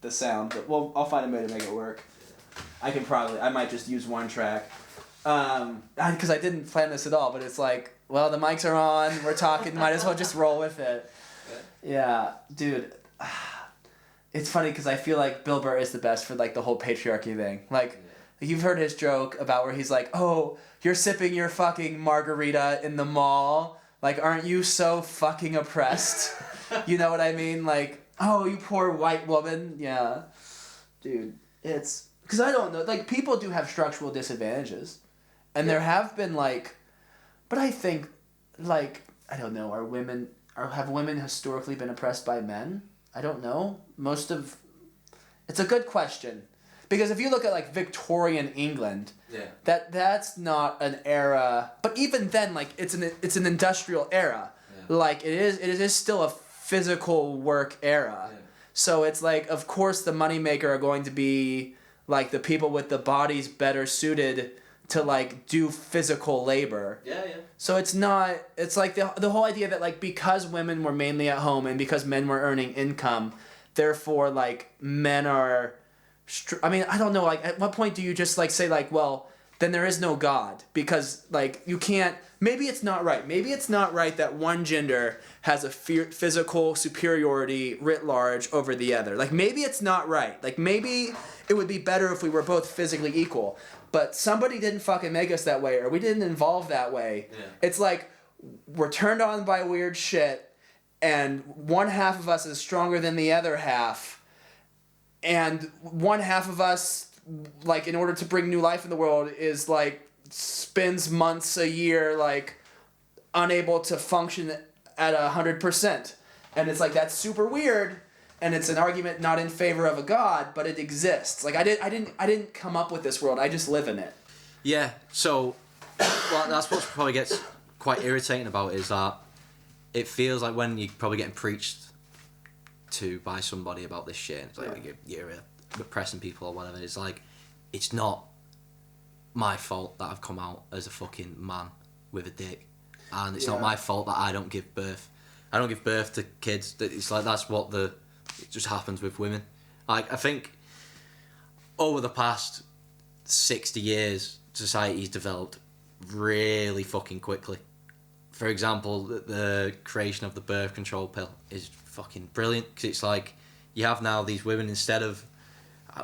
the sound, but I'll find a way to make it work. I might just use one track. Because I didn't plan this at all, but it's like, well, the mics are on, we're talking, might as well just roll with it. Yeah, dude. it's funny because I feel like Bill Burr is the best for like the whole patriarchy thing. Like, you've heard his joke about where he's like, "Oh, you're sipping your fucking margarita in the mall. Like, aren't you so fucking oppressed?" You know what I mean? Like, "Oh, you poor white woman." Yeah, dude, it's because I don't know. Like, people do have structural disadvantages, and there have been like, but I think, like, I don't know. Have women historically been oppressed by men? I don't know. It's a good question. Because if you look at like Victorian England, that's not an era. But even then, like it's an industrial era. Yeah. Like it is still a physical work era. Yeah. So it's like, of course, the moneymaker are going to be like the people with the bodies better suited to like do physical labor. Yeah, yeah. So it's like the whole idea that like because women were mainly at home and because men were earning income, therefore like men are. I mean, I don't know, like, at what point do you just, like, say, like, well, then there is no God? Because, like, you can't... Maybe it's not right. Maybe it's not right that one gender has a physical superiority writ large over the other. Like, maybe it's not right. Like, maybe it would be better if we were both physically equal. But somebody didn't fucking make us that way, or we didn't evolve that way. Yeah. It's like, we're turned on by weird shit, and one half of us is stronger than the other half... And one half of us, like, in order to bring new life in the world, is, like, spends months, a year, like, unable to function at 100%. And it's, like, that's super weird, and it's an argument not in favor of a God, but it exists. Like, I didn't come up with this world, I just live in it. Yeah, so, well, that's what probably gets quite irritating about it, is that it feels like when you're probably getting preached to by somebody about this shit, it's like you're oppressing people or whatever, it's like, it's not my fault that I've come out as a fucking man with a dick, and it's not my fault that I don't give birth to kids. It's like that's what it just happens with women. Like, I think over the past 60 years society's developed really fucking quickly. For example, the creation of the birth control pill is fucking brilliant, because it's like you have now these women, instead of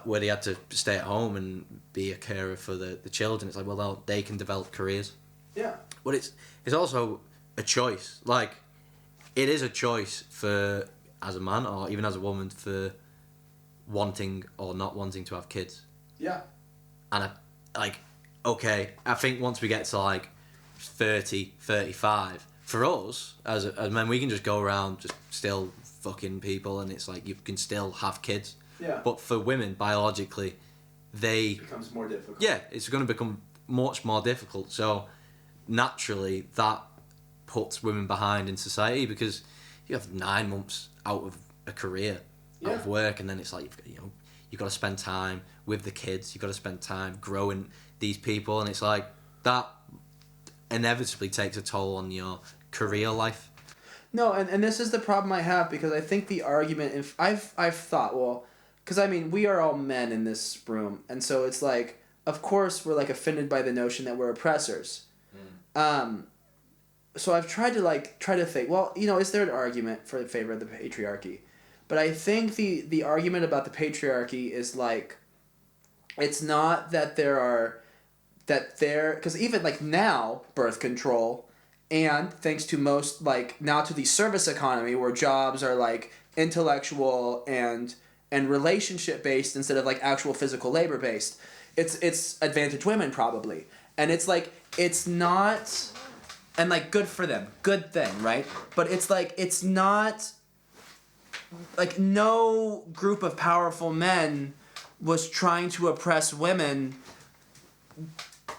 where they had to stay at home and be a carer for the children, it's like, well, they can develop careers. Yeah. But it's also a choice. Like, it is a choice for, as a man or even as a woman, for wanting or not wanting to have kids. Yeah. And I think once we get to like 30, 35, for us as men, we can just go around just still fucking people, and it's like you can still have kids. Yeah. But for women, biologically, it becomes more difficult. Yeah, it's going to become much more difficult. So naturally, that puts women behind in society, because you have 9 months out of a career, out of work, and then it's like you've got to spend time with the kids. You've got to spend time growing these people, and it's like that inevitably takes a toll on your career life. No, and this is the problem I have, because I think the argument, if I've thought, well, because I mean, we are all men in this room, and so it's like, of course we're like offended by the notion that we're oppressors. So I've tried to think, well, is there an argument for the favor of the patriarchy? But I think the argument about the patriarchy is like, it's not that because even like now, birth control, and thanks to most, like, now to the service economy, where jobs are like intellectual and relationship based instead of like actual physical labor based, it's advantage women probably. And it's like, it's not, and like, good for them, good thing, right? But it's like, it's not, like, no group of powerful men was trying to oppress women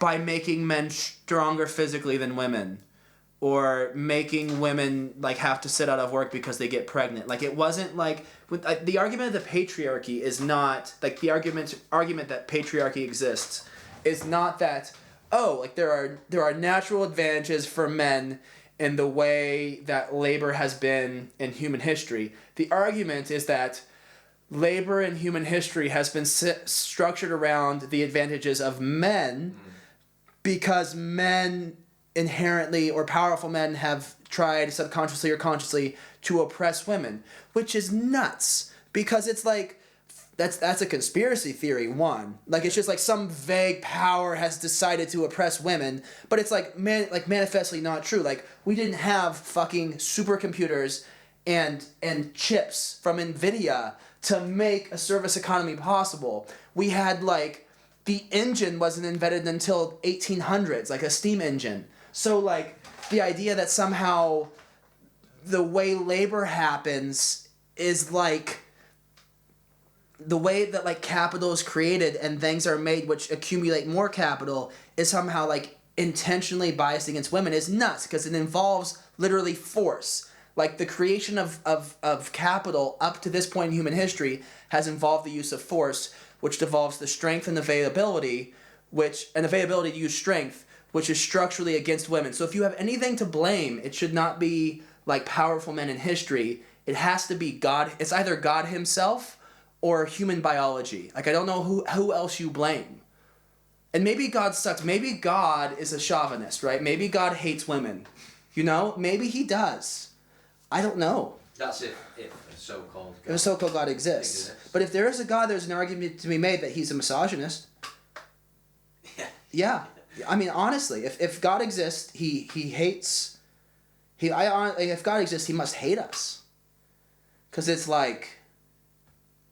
by making men stronger physically than women, or making women like have to sit out of work because they get pregnant. Like, it wasn't like the argument of the patriarchy is not like the argument that patriarchy exists is not that, oh, like there are natural advantages for men in the way that labor has been in human history. The argument is that labor in human history has been structured around the advantages of men, because men inherently, or powerful men, have tried subconsciously or consciously to oppress women, which is nuts, because it's like that's a conspiracy theory, one. Like, it's just like some vague power has decided to oppress women, but it's like manifestly not true. Like, we didn't have fucking supercomputers and chips from NVIDIA to make a service economy possible. We had, like, the engine wasn't invented until 1800s, like a steam engine. So, like, the idea that somehow the way labor happens is, like, the way that, like, capital is created and things are made which accumulate more capital is somehow, like, intentionally biased against women is nuts, because it involves literally force. Like, the creation of capital up to this point in human history has involved the use of force, which devolves the strength and availability, to use strength, which is structurally against women. So if you have anything to blame, it should not be, like, powerful men in history. It has to be God. It's either God himself or human biology. Like, I don't know who else you blame. And maybe God sucks. Maybe God is a chauvinist, right? Maybe God hates women. You know? Maybe he does. I don't know. That's if a so-called God. If a so-called God exists. But if there is a God, there's an argument to be made that he's a misogynist. Yeah. Yeah. I mean, honestly, if God exists, he hates... if God exists, he must hate us. Because it's like,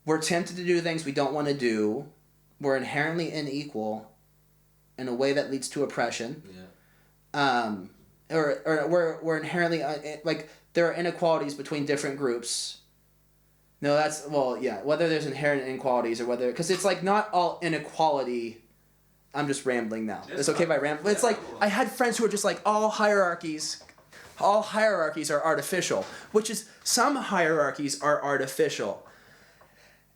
we're tempted to do things we don't want to do. We're inherently unequal in a way that leads to oppression. Yeah. Or we're inherently... like, there are inequalities between different groups. No, that's... Well, yeah. Whether there's inherent inequalities or whether... Because it's like, not all inequality... I'm just rambling now. It's okay if I ramble. It's like, I had friends who were just like, all hierarchies are artificial. Which is, some hierarchies are artificial.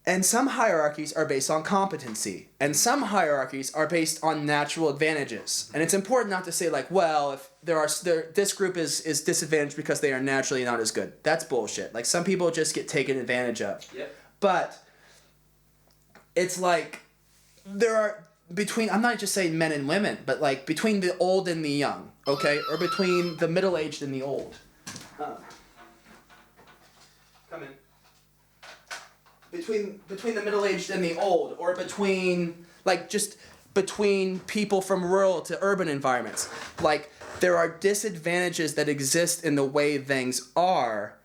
And some hierarchies are based on competency. And some hierarchies are based on natural advantages. And it's important not to say, like, well, if this group is disadvantaged because they are naturally not as good. That's bullshit. Like, some people just get taken advantage of. Yep. But it's like, there are... I'm not just saying men and women, but, like, between the old and the young, okay? Or between the middle-aged and the old. Come in. Between the middle-aged and the old, or between, like, just between people from rural to urban environments. Like, there are disadvantages that exist in the way things are,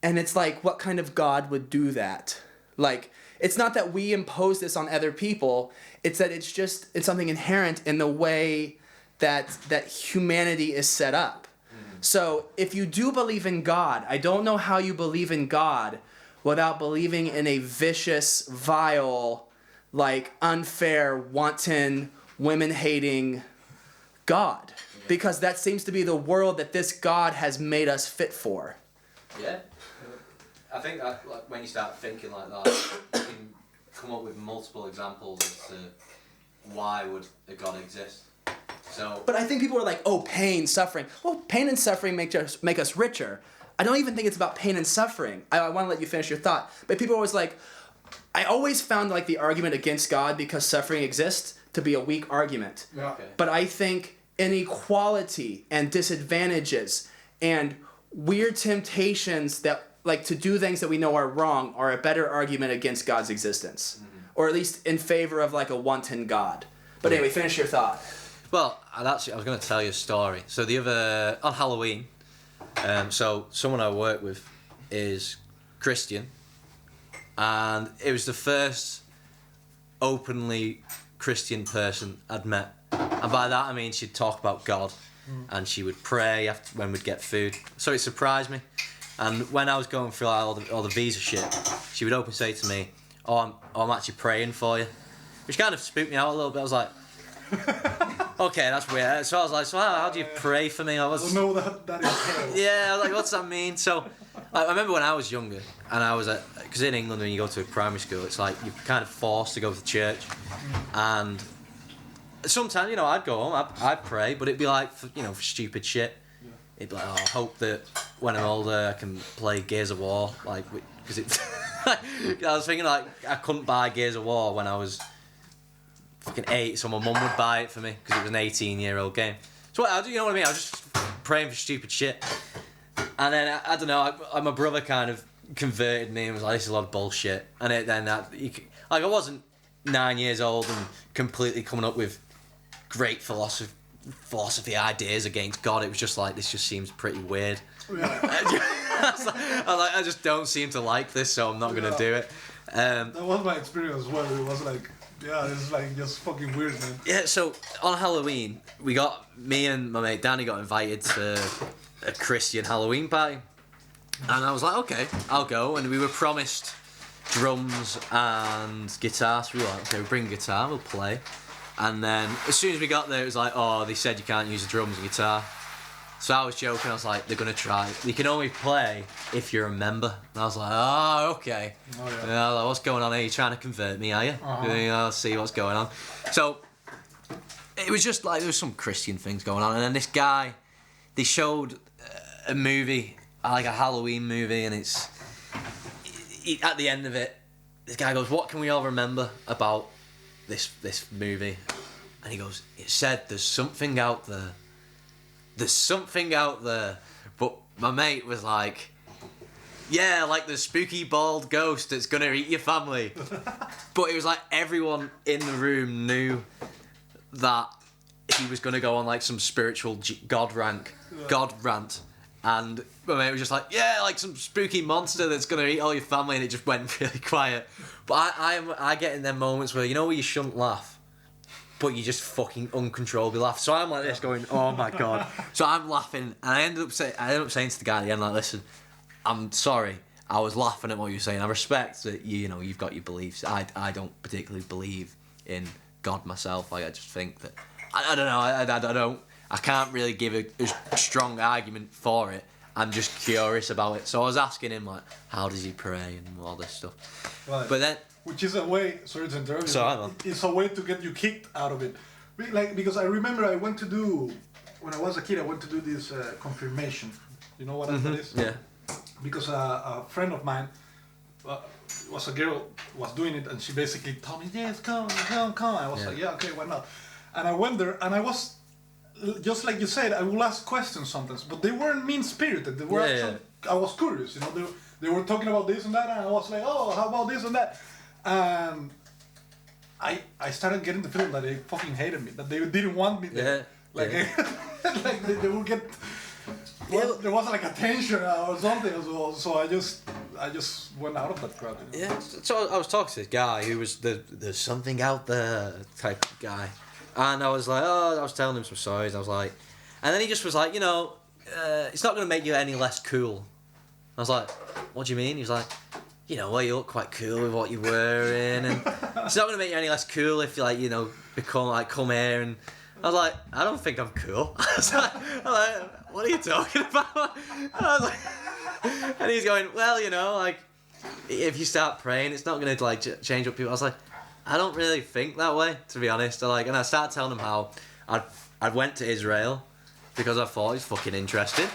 and it's like, what kind of God would do that? Like, it's not that we impose this on other people, it's that it's something inherent in the way that humanity is set up. Mm-hmm. So, if you do believe in God, I don't know how you believe in God without believing in a vicious, vile, like, unfair, wanton, women-hating God. Yeah. Because that seems to be the world that this God has made us fit for. Yeah. I think that, like, when you start thinking like that, you can come up with multiple examples as to why would a God exist. So. But I think people are like, oh, pain, suffering. Well, pain and suffering make us richer. I don't even think it's about pain and suffering. I want to let you finish your thought. But people are always like, I always found, like, the argument against God because suffering exists to be a weak argument. Yeah. Okay. But I think inequality and disadvantages and weird temptations that, like, to do things that we know are wrong are a better argument against God's existence. Mm-hmm. Or at least in favor of, like, a wanton God. But anyway, finish your thought. Well, I was going to tell you a story. So on Halloween, so someone I work with is Christian, and it was the first openly Christian person I'd met. And by that I mean she'd talk about God, and she would pray when we'd get food. So it surprised me. And when I was going through all the visa shit, she would openly say to me, "Oh, I'm actually praying for you," which kind of spooked me out a little bit. I was like, okay, that's weird. So I was like, so how do you pray for me? I don't know that is. Yeah, I was like, what's that mean? So I remember when I was younger, and I was because in England when you go to a primary school, it's like you're kind of forced to go to church, and sometimes, I'd go home, I'd pray, but it'd be like for stupid shit. It'd be like, I hope that when I'm older I can play Gears of War, like, because it's. I was thinking, like, I couldn't buy Gears of War when I was fucking 8, so my mum would buy it for me because it was an 18-year-old game. So you know what I mean? I was just praying for stupid shit. And then I don't know. My brother kind of converted me and was like, this is a lot of bullshit. And I wasn't 9 years old and completely coming up with great philosophy ideas against God. It was just like, this just seems pretty weird. Yeah. I just don't seem to like this, so I'm not gonna do it. That was my experience as well. It was like, yeah, it's like just fucking weird, man. Yeah, so on Halloween, me and my mate Danny got invited to a Christian Halloween party. And I was like, okay, I'll go. And we were promised drums and guitar. So we were like, okay, we'll bring guitar, we'll play. And then as soon as we got there, it was like, oh, they said you can't use the drums and guitar. So I was joking, I was like, they're going to try. You can only play if you're a member. And I was like, oh, okay. Oh, yeah. And I was like, what's going on here? You trying to convert me, are you? Uh-huh. I'll see what's going on. So it was just like, there was some Christian things going on. And then this guy, they showed a movie, like a Halloween movie, and at the end of it, this guy goes, what can we all remember about this movie? And he goes, it said there's something out there. There's something out there. But my mate was like, yeah, like the spooky bald ghost that's gonna eat your family. But it was like everyone in the room knew that he was gonna go on like some spiritual God rant. And my mate was just like, yeah, like some spooky monster that's gonna eat all your family, and it just went really quiet. But I get in them moments where, you know, where you shouldn't laugh, but you just fucking uncontrollably laugh. So I'm like this going, oh my God. So I'm laughing, and I ended up saying to the guy at the end, like, listen, I'm sorry, I was laughing at what you were saying. I respect that you've got your beliefs. I don't particularly believe in God myself. Like, I just think that I don't know. I can't really give a strong argument for it. I'm just curious about it. So I was asking him, like, how does he pray and all this stuff. Right. But then, which is a way, sorry to interrupt you, Sorry, man. it's a way to get you kicked out of it. Like, because I remember when I was a kid, I went to do this confirmation. You know what that is? yeah. Because a friend of mine, was a girl, was doing it, and she basically told me, yes, come. I was like, yeah, okay, why not? And I went there, and I was, just like you said, I will ask questions sometimes, but they weren't mean-spirited. They were actually, I was curious, you know, they were talking about this and that, and I was like, oh, how about this and that? And I started getting the feeling that they fucking hated me, that they didn't want me there. Like they would get. Well, there was like a tension or something as well, so I just went out of that crowd. You know? Yeah. So I was talking to this guy who was there's something out there type guy, and I was like, I was telling him some stories. I was like, and then he just was like, it's not going to make you any less cool. I was like, what do you mean? He was like, well, you look quite cool with what you're wearing, and it's not going to make you any less cool if you come here. And I was like, I don't think I'm cool. I was like, what are you talking about? And I was like, and he's going, well, like, if you start praying, it's not going to change up people. I was like, I don't really think that way, to be honest. And I started telling him how I went to Israel because I thought it was fucking interesting.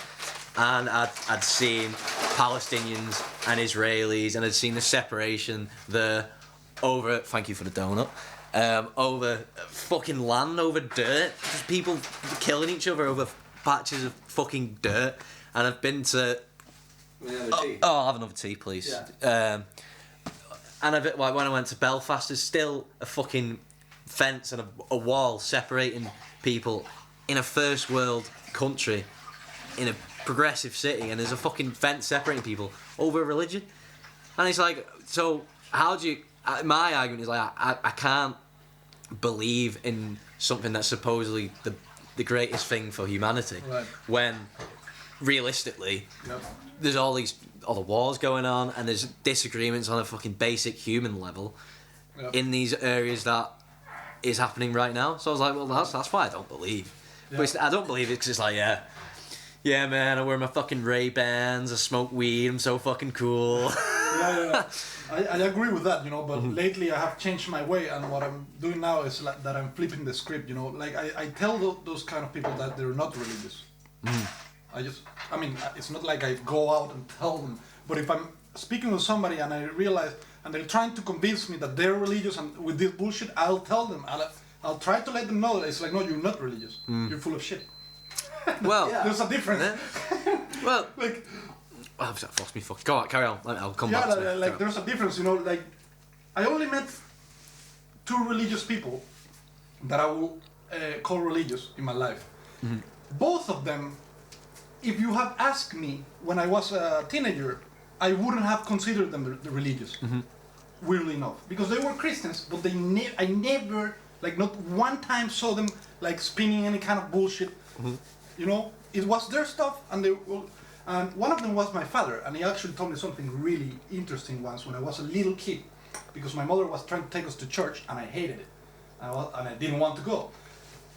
And I'd seen Palestinians and Israelis, and I'd seen the separation there over, thank you for the donut, over fucking land, over dirt, just people killing each other over patches of fucking dirt. And I've been to... I'll have another tea, please. Yeah. And when I went to Belfast, there's still a fucking fence and a wall separating people in a first world country, in a progressive city, and there's a fucking fence separating people over religion. And it's like, so how do you... My argument is like, I can't believe in something that's supposedly the greatest thing for humanity, right, when realistically there's all the wars going on, and there's disagreements on a fucking basic human level in these areas that is happening right now. So I was like, well, that's why I don't believe. But I don't believe it because it's like, yeah, man, I wear my fucking Ray-Bans, I smoke weed, I'm so fucking cool. I agree with that, but lately I have changed my way, and what I'm doing now is like that I'm flipping the script, like I tell those kind of people that they're not religious. It's not like I go out and tell them, but if I'm speaking with somebody and I realize, and they're trying to convince me that they're religious and with this bullshit, I'll tell them, I'll try to let them know that it's like, no, you're not religious, you're full of shit. Well, there's a difference. Well, like, I've lost me fuck. Go on, carry on. I'll come Yeah, back to it. like there's a difference, you know. Like, I only met 2 religious people that I will call religious in my life. Mm-hmm. Both of them, if you have asked me when I was a teenager, I wouldn't have considered them the religious. Mm-hmm. Weirdly enough, because they were Christians, but I never, like, not one time saw them like spinning any kind of bullshit. Mm-hmm. You know, it was their stuff, and and one of them was my father, and he actually told me something really interesting once when I was a little kid, because my mother was trying to take us to church, and I hated it, and I didn't want to go,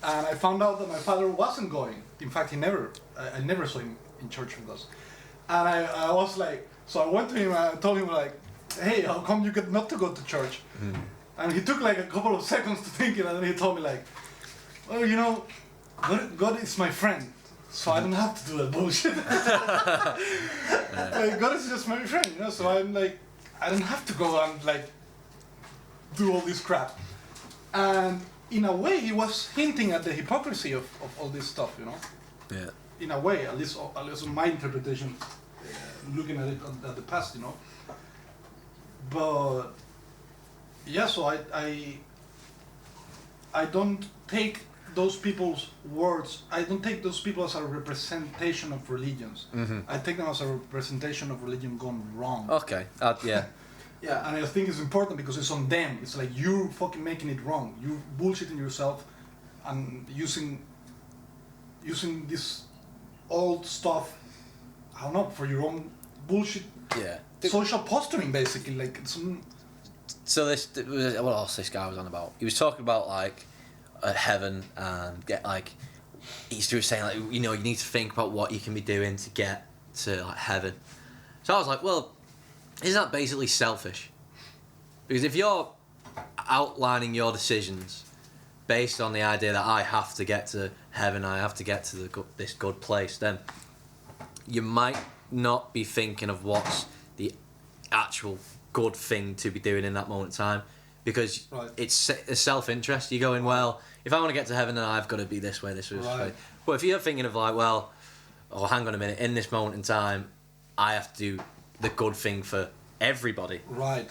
and I found out that my father wasn't going. In fact, I never saw him in church with us, and I was like, so I went to him and I told him like, hey, how come you get not to go to church? And he took like a couple of seconds to think it, and then he told me like, well, you know, God is my friend, so I don't have to do that bullshit. Like, God is just my friend, you know, so I'm like, I don't have to go and like do all this crap. And in a way, he was hinting at the hypocrisy of all this stuff, you know. Yeah. In a way, at least in my interpretation, looking at it at the past, you know. But yeah, so I don't take those people's words. I don't take those people as a representation of religions. Mm-hmm. I take them as a representation of religion gone wrong. Okay. Yeah. Yeah, and I think it's important because it's on them. It's like you fucking making it wrong. You bullshitting yourself and using this old stuff, I don't know, for your own bullshit. Yeah. Social posturing, basically, like some. So what else this guy was on about? He was talking about like heaven and get like he was saying like, you know, you need to think about what you can be doing to get to like heaven. So I was like, well, isn't that basically selfish? Because if you're outlining your decisions based on the idea that I have to get to heaven, I have to get to this good place, then you might not be thinking of what's the actual good thing to be doing in that moment in time, because it's a self-interest. You're going, well, if I want to get to heaven, then I've got to be this way, this way, this way. But if you're thinking of like, well, oh, hang on a minute, in this moment in time, I have to do the good thing for everybody. Right.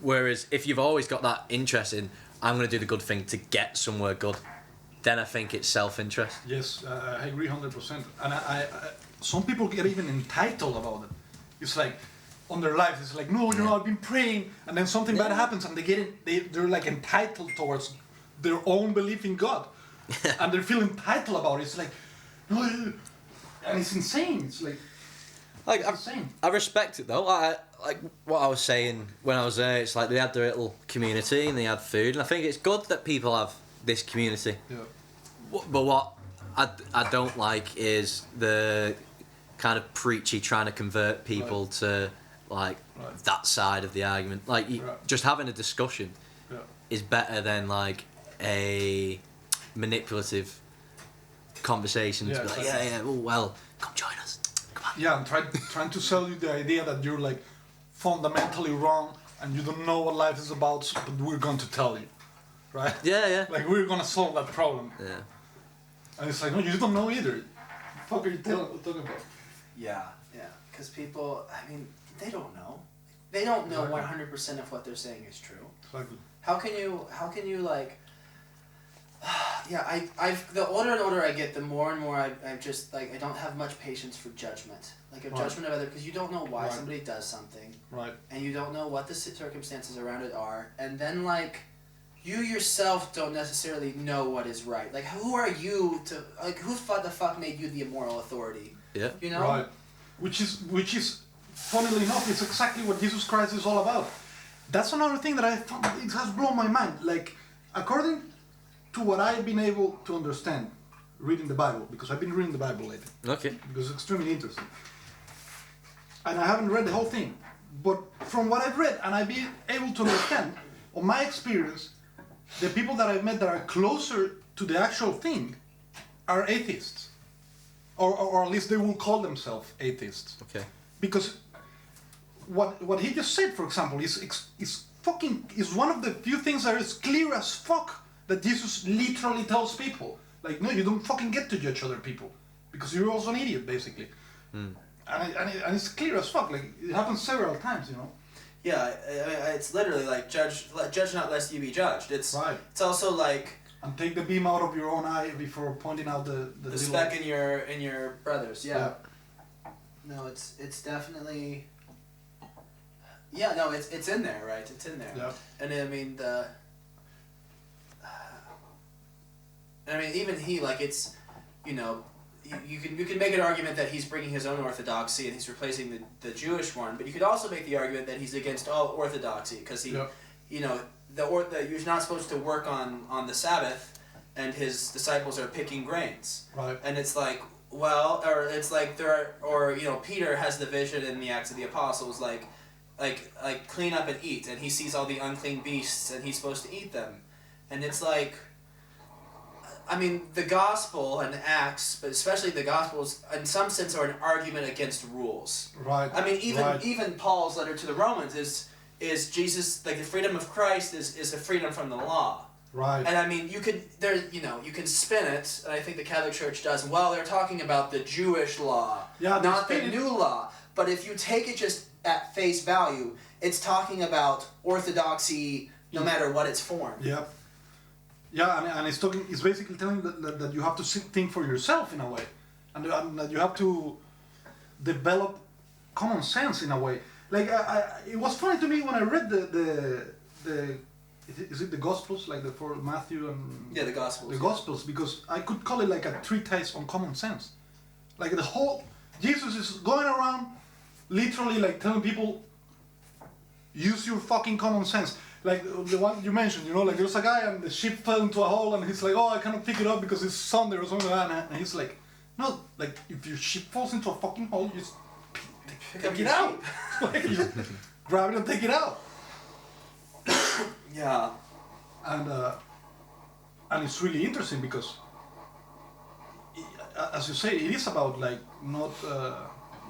Whereas if you've always got that interest in, I'm going to do the good thing to get somewhere good, then I think it's self-interest. Yes, I agree 100%. And I some people get even entitled about it. It's like, on their lives, it's like, no, you know, I've been praying, and then something bad happens, and they're like entitled towards their own belief in God, and they feel entitled about it. It's like, no, and it's insane. It's like insane. I respect it though. Like what I was saying when I was there, it's like they had their little community and they had food, and I think it's good that people have this community. Yeah. But what I don't like is the kind of preachy trying to convert people to like that side of the argument. Like just having a discussion is better than like a manipulative conversation to be like, oh well, come join us. Come on. Yeah, and trying to sell you the idea that you're like fundamentally wrong and you don't know what life is about, but we're going to tell you, right? Yeah. Like we're gonna solve that problem. Yeah. And it's like, no, you don't know either. What the fuck are you talking about? Yeah. Because people, I mean, they don't know. They don't know 100% of what they're saying is true. Exactly. How can you like? The older and older I get, the more and more I just like I don't have much patience for judgment, like a judgment of other, because you don't know why somebody does something, and you don't know what the circumstances around it are, and then like you yourself don't necessarily know what is right. Like who are you to like who the fuck made you the moral authority? Yeah. You know. Right. Which is funnily enough, it's exactly what Jesus Christ is all about. That's another thing that I found, it has blown my mind. Like, according to what I've been able to understand reading the Bible, because I've been reading the Bible lately. Okay. Because it's extremely interesting. And I haven't read the whole thing. But from what I've read, and I've been able to understand, on my experience, the people that I've met that are closer to the actual thing are atheists. Or at least they will call themselves atheists. Okay. Because what he just said, for example, is one of the few things that is clear as fuck that Jesus literally tells people. Like, no, you don't fucking get to judge other people because you're also an idiot, basically. and it's clear as fuck. Like it happens several times, you know. Yeah, it's literally like judge not lest you be judged. It's Right. It's also like And take the beam out of your own eye before pointing out the little... speck in your brother's. Yeah. No, it's definitely. Yeah, no, it's in there, right? It's in there. Yeah. And I mean even he, like, it's, you know, you can make an argument that he's bringing his own orthodoxy and he's replacing the Jewish one, but you could also make the argument that he's against all orthodoxy because he, you know, you're not supposed to work on the Sabbath, and his disciples are picking grains. Right. And it's like, well, or it's like you know, Peter has the vision in the Acts of the Apostles, like clean up and eat, and he sees all the unclean beasts and he's supposed to eat them, and it's like. I mean, the Gospel and Acts, but especially the Gospels, in some sense, are an argument against rules. Right. I mean, even Paul's letter to the Romans is Jesus, like the freedom of Christ is a freedom from the law. Right. And I mean, you can spin it, and I think the Catholic Church does. Well, they're talking about the Jewish law, not the new law. But if you take it just at face value, it's talking about orthodoxy, no matter what its form. Yep. Yeah, and it's basically telling that you have to think for yourself in a way, and that you have to develop common sense in a way. Like it was funny to me when I read is it the Gospels, like the for Matthew and the Gospels. The Gospels, because I could call it like a treatise on common sense. Like the whole Jesus is going around, literally like telling people, use your fucking common sense. Like the one you mentioned, you know, like there's a guy and the ship fell into a hole and he's like, oh, I cannot pick it up because it's Sunday or something like that. And he's like, no, like if your ship falls into a fucking hole, you just pick it out. Like you just grab it and take it out. Yeah. And it's really interesting because, as you say, it is about like not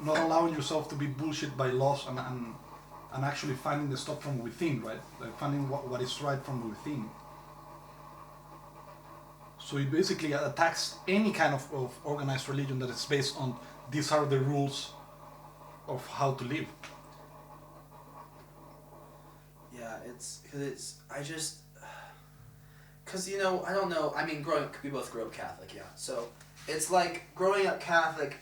allowing yourself to be bullshit by laws and actually finding the stuff from within, right? Like finding what is right from within. So it basically attacks any kind of organized religion that is based on these are the rules of how to live. Yeah, because you know, I don't know, I mean, we both grew up Catholic, yeah. So it's like growing up Catholic,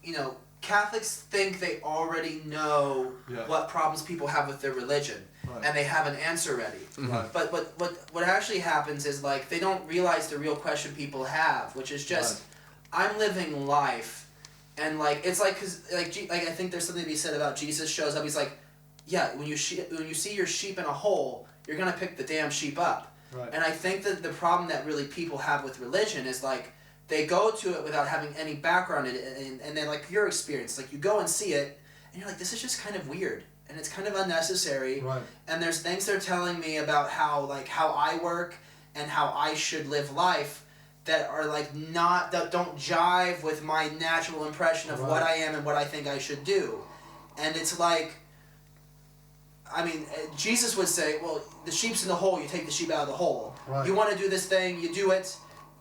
you know, Catholics think they already know what problems people have with their religion, and they have an answer ready. Right. But what actually happens is like they don't realize the real question people have, which is just, I'm living life, and like it's like because like I think there's something to be said about Jesus shows up. He's like, yeah, when you see your sheep in a hole, you're gonna pick the damn sheep up. Right. And I think that the problem that really people have with religion is like, they go to it without having any background in it, and then like your experience, like you go and see it, and you're like, this is just kind of weird, and it's kind of unnecessary. Right. And there's things they're telling me about how I work and how I should live life that are like that don't jive with my natural impression of what I am and what I think I should do, and it's like, I mean, Jesus would say, well, the sheep's in the hole, you take the sheep out of the hole. Right. You want to do this thing, you do it.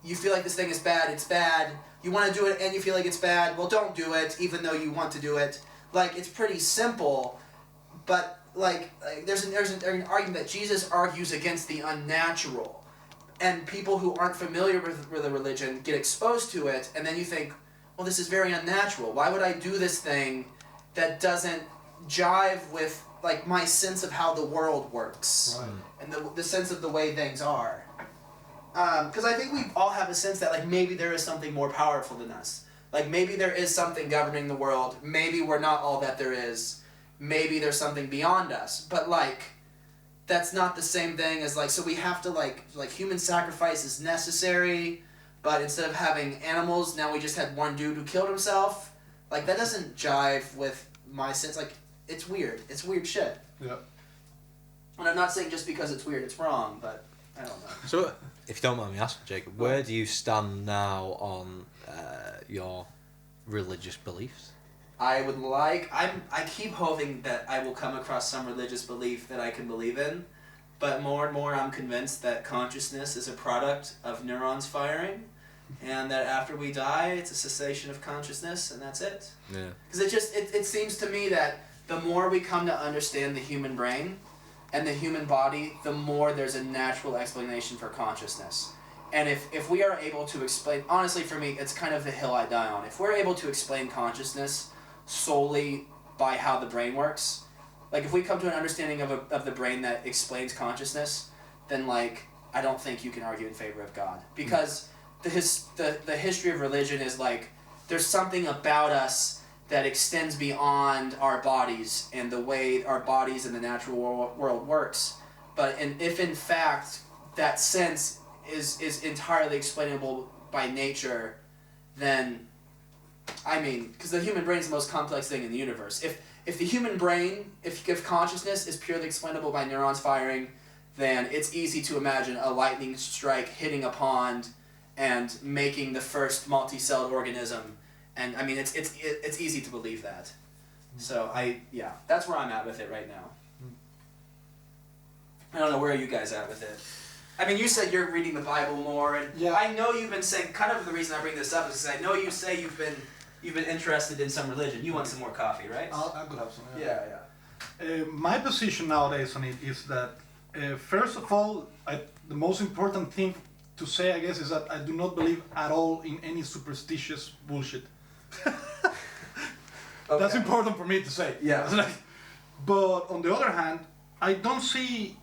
You feel like this thing is bad, it's bad. You want to do it and you feel like it's bad, well, don't do it, even though you want to do it. Like, it's pretty simple, but, like there's an argument that Jesus argues against the unnatural. And people who aren't familiar with the religion get exposed to it, and then you think, well, this is very unnatural. Why would I do this thing that doesn't jive with, like, my sense of how the world works? Right. And the sense of the way things are. Because I think we all have a sense that, like, maybe there is something more powerful than us. Like, maybe there is something governing the world. Maybe we're not all that there is. Maybe there's something beyond us. But, like, that's not the same thing as, like, so we have to, like human sacrifice is necessary, but instead of having animals, now we just had one dude who killed himself. Like, that doesn't jive with my sense. Like, it's weird. It's weird shit. Yeah. And I'm not saying just because it's weird, it's wrong, but I don't know. So, if you don't mind me asking, Jacob, where do you stand now on your religious beliefs? I keep hoping that I will come across some religious belief that I can believe in, but more and more I'm convinced that consciousness is a product of neurons firing, and that after we die, it's a cessation of consciousness, and that's it. Yeah. Because it seems to me that the more we come to understand the human brain and the human body, the more there's a natural explanation for consciousness. And if we are able to explain, honestly for me, it's kind of the hill I die on. If we're able to explain consciousness solely by how the brain works, like if we come to an understanding of the brain that explains consciousness, then like I don't think you can argue in favor of God. Because the history of religion is like there's something about us that extends beyond our bodies and the way our bodies and the natural world works. But if in fact that sense is entirely explainable by nature, then, I mean, because the human brain is the most complex thing in the universe. If the human brain, if consciousness is purely explainable by neurons firing, then it's easy to imagine a lightning strike hitting a pond and making the first multi-celled organism. And I mean, it's easy to believe that. So that's where I'm at with it right now. I don't know, where are you guys at with it? I mean, you said you're reading the Bible more, and I know you've been saying, kind of the reason I bring this up is because I know you say you've been interested in some religion. You want some more coffee, right? I could have some. Yeah. My position nowadays on it is that, first of all, the most important thing to say, I guess, is that I do not believe at all in any superstitious bullshit. Okay. That's important for me to say. Yeah. But on the other hand, I don't see,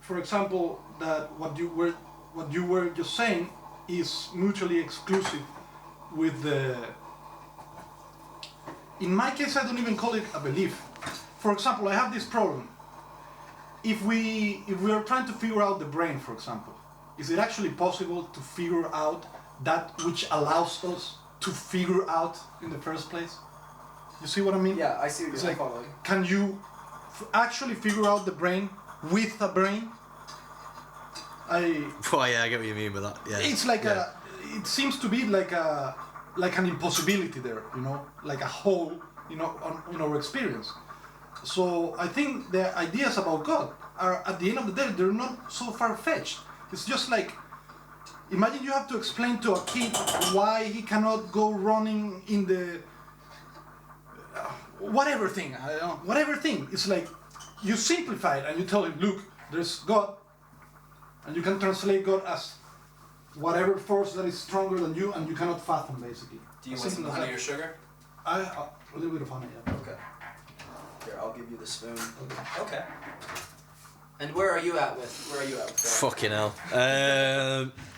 for example, that what you were just saying is mutually exclusive with the. In my case, I don't even call it a belief. For example, I have this problem. If we are trying to figure out the brain, for example, is it actually possible to figure out that which allows us to figure out in the first place? You see what I mean? Yeah, I see what you're It's saying. can you actually figure out the brain with a brain? Oh yeah, I get what you mean by that. Yeah. It's like it seems to be like an impossibility there, like a hole, in our experience. So I think the ideas about God are, at the end of the day, they're not so far-fetched. It's just like, imagine you have to explain to a kid why he cannot go running in the whatever thing. I don't know, whatever thing. It's like you simplify it and you tell him, look, there's God, and you can translate God as whatever force that is stronger than you and you cannot fathom, basically. Do you want some honey or sugar? A little bit of honey, yeah. Okay. Here, I'll give you the spoon. Okay. And where are you at with that? Fucking hell.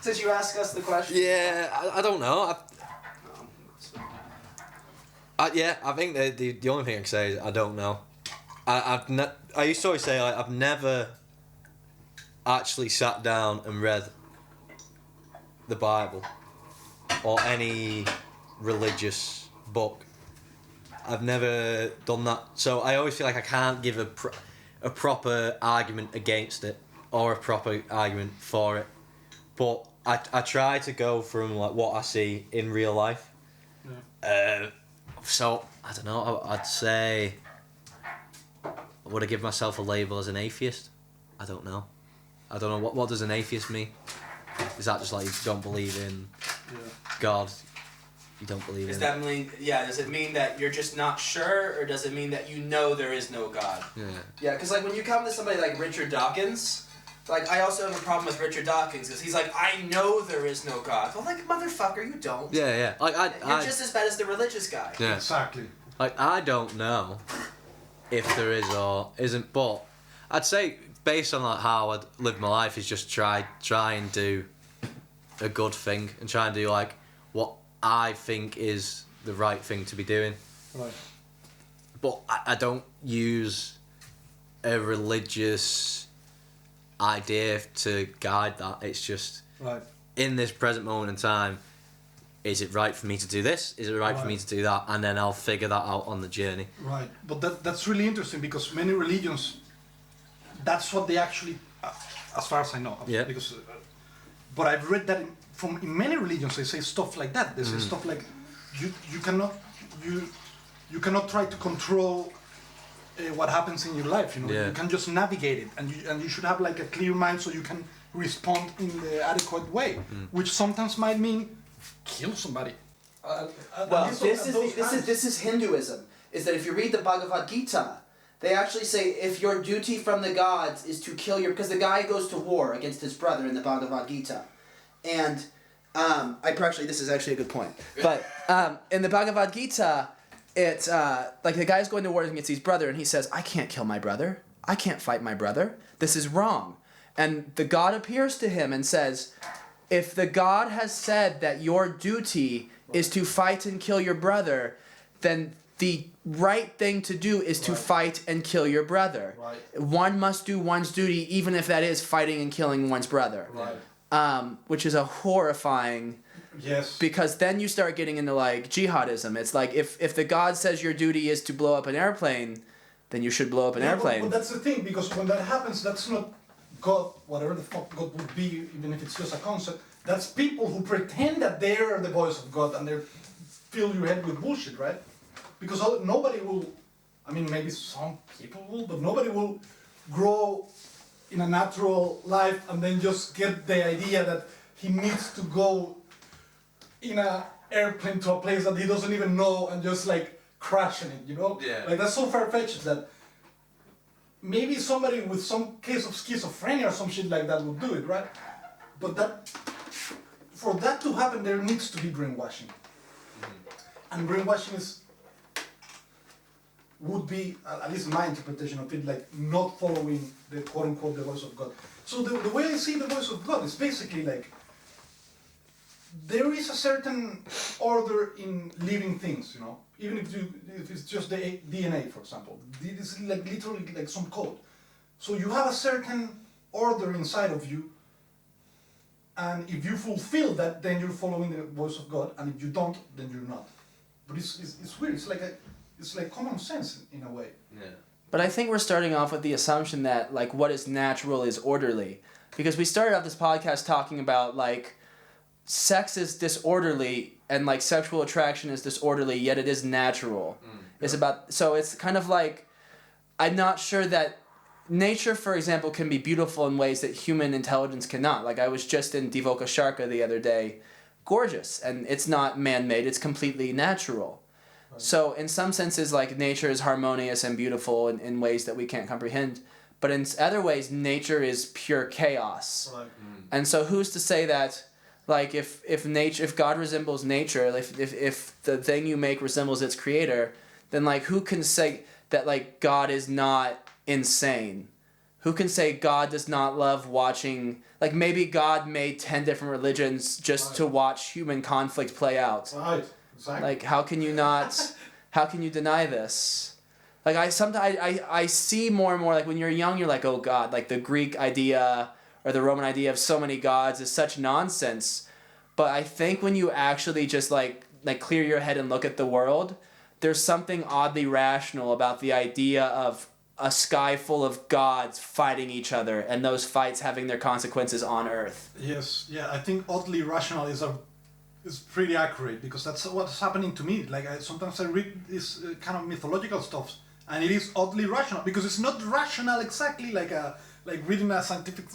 Since you asked us the question. Yeah, I don't know. I think the only thing I can say is I don't know. I used to always say I've never actually sat down and read the Bible or any religious book. I've never done that, so I always feel like I can't give a proper argument against it or a proper argument for it. But I try to go from like what I see in real life. Yeah. So I don't know. I'd say, would I give myself a label as an atheist? I don't know. What does an atheist mean? Is that just like you don't believe in God? You don't believe Does in. that mean? Yeah. Does it mean that you're just not sure, or does it mean that you know there is no God? Yeah. Yeah, because like when you come to somebody like Richard Dawkins, like I also have a problem with Richard Dawkins because he's like, I know there is no God. But like, motherfucker, you don't. Yeah. Like You're just as bad as the religious guy. Yeah. Exactly. Like I don't know if there is or isn't, but I'd say based on like how I'd live my life is just try and do a good thing and try and do like what I think is the right thing to be doing. Right. But I don't use a religious idea to guide that. It's just Right. in this present moment in time, is it right for me to do this? Is it right for me to do that? And then I'll figure that out on the journey. Right. But that's really interesting because many religions, that's what they actually, as far as I know. Yeah. Because, but I've read that in many religions they say stuff like that. They say stuff like, you cannot try to control what happens in your life. Yeah. You can just navigate it, and you should have like a clear mind so you can respond in the adequate way, which sometimes might mean kill somebody. Well, this is Hinduism. Is that if you read the Bhagavad Gita, they actually say if your duty from the gods is to kill your, because the guy goes to war against his brother in the Bhagavad Gita, and this is actually a good point. But in the Bhagavad Gita, it's like the guy's going to war against his brother, and he says, "I can't kill my brother. I can't fight my brother. This is wrong." And the god appears to him and says, "If the god has said that your duty is to fight and kill your brother, then the right thing to do is to fight and kill your brother. One must do one's duty, even if that is fighting and killing one's brother." Which is a horrifying... Yes. Because then you start getting into like jihadism. It's like if the god says your duty is to blow up an airplane, then you should blow up an airplane. But that's the thing, because when that happens, that's not God, whatever the fuck God would be, even if it's just a concept. That's people who pretend that they're the voice of God and they fill your head with bullshit, right? Because nobody will, I mean, maybe some people will, but nobody will grow in a natural life and then just get the idea that he needs to go in an airplane to a place that he doesn't even know and just like crashing it, you know? Yeah. Like that's so far-fetched that maybe somebody with some case of schizophrenia or some shit like that would do it, right? But that, for that to happen, there needs to be brainwashing. And brainwashing would be, at least my interpretation of it, like not following the quote-unquote the voice of God. So the way I see the voice of God is basically like, there is a certain order in living things, you know? Even if it's just the DNA, for example. This is like literally like some code. So you have a certain order inside of you, and if you fulfill that, then you're following the voice of God, and if you don't, then you're not. But it's weird. It's like common sense in a way. Yeah. But I think we're starting off with the assumption that like what is natural is orderly, because we started off this podcast talking about like sex is disorderly and like sexual attraction is disorderly, yet it is natural. It's about, so it's kind of like, I'm not sure that nature, for example, can be beautiful in ways that human intelligence cannot. Like I was just in Divoka Sharka the other day, gorgeous, and it's not man-made, it's completely natural. So in some senses, like nature is harmonious and beautiful in ways that we can't comprehend, but in other ways, nature is pure chaos. And so who's to say that, like if God resembles nature, if the thing you make resembles its creator, then like who can say that like God is not insane? Who can say God does not love watching, like maybe God made 10 different religions just to watch human conflict play out. Right, exactly. Like how can you deny this? Like I see more and more, like when you're young, you're like, oh God, like the Greek idea or the Roman idea of so many gods is such nonsense. But I think when you actually just like clear your head and look at the world, there's something oddly rational about the idea of a sky full of gods fighting each other and those fights having their consequences on Earth. Yes, yeah, I think oddly rational is pretty accurate, because that's what's happening to me. Like sometimes I read this kind of mythological stuff, and it is oddly rational because it's not rational exactly like reading a scientific,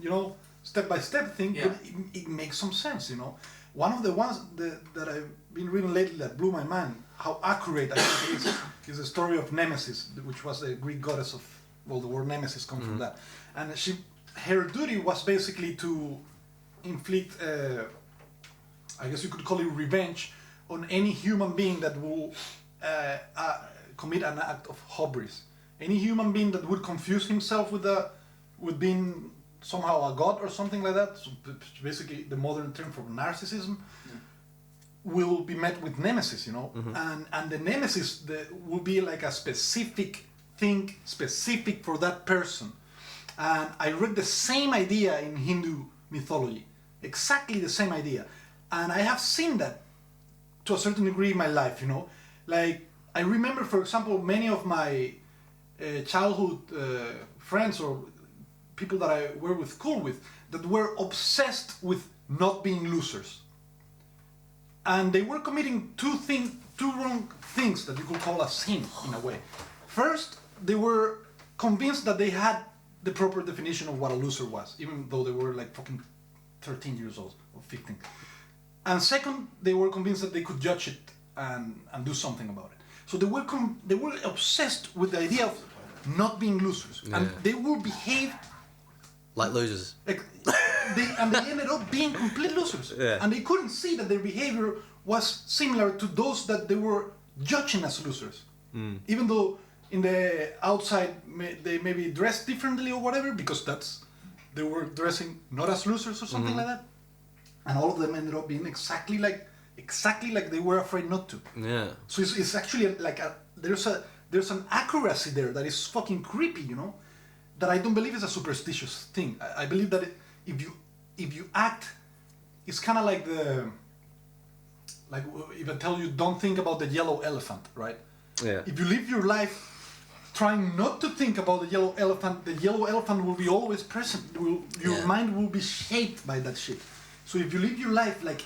you know, step-by-step thing, but it makes some sense, you know. One of the ones that I've been reading lately that blew my mind, how accurate I think it is the story of Nemesis, which was the Greek goddess of, well, the word Nemesis comes from that. And her duty was basically to inflict, I guess you could call it revenge, on any human being that will commit an act of hubris. Any human being that would confuse himself with being somehow a god or something like that, so basically the modern term for narcissism, will be met with nemesis, you know. And the nemesis will be like a specific thing, specific for that person. And I read the same idea in Hindu mythology, exactly the same idea. And I have seen that to a certain degree in my life, you know. Like, I remember, for example, many of my childhood friends or people that I were with school with that were obsessed with not being losers. And they were committing two wrong things that you could call a sin in a way. First, they were convinced that they had the proper definition of what a loser was, even though they were like fucking 13 years old or 15. And second, they were convinced that they could judge it and do something about it. So they were obsessed with the idea of not being losers, and they will behave like losers. They ended up being complete losers, and they couldn't see that their behavior was similar to those that they were judging as losers, even though in the outside they maybe dressed differently or whatever, because they were dressing not as losers or something like that, and all of them ended up being exactly like they were afraid not to. Yeah. So it's actually like there's an accuracy there that is fucking creepy, you know, that I don't believe is a superstitious thing. I believe that if you act, it's kind of like if I tell you don't think about the yellow elephant, right? Yeah. If you live your life trying not to think about the yellow elephant will be always present. Your mind will be shaped by that shit. So if you live your life like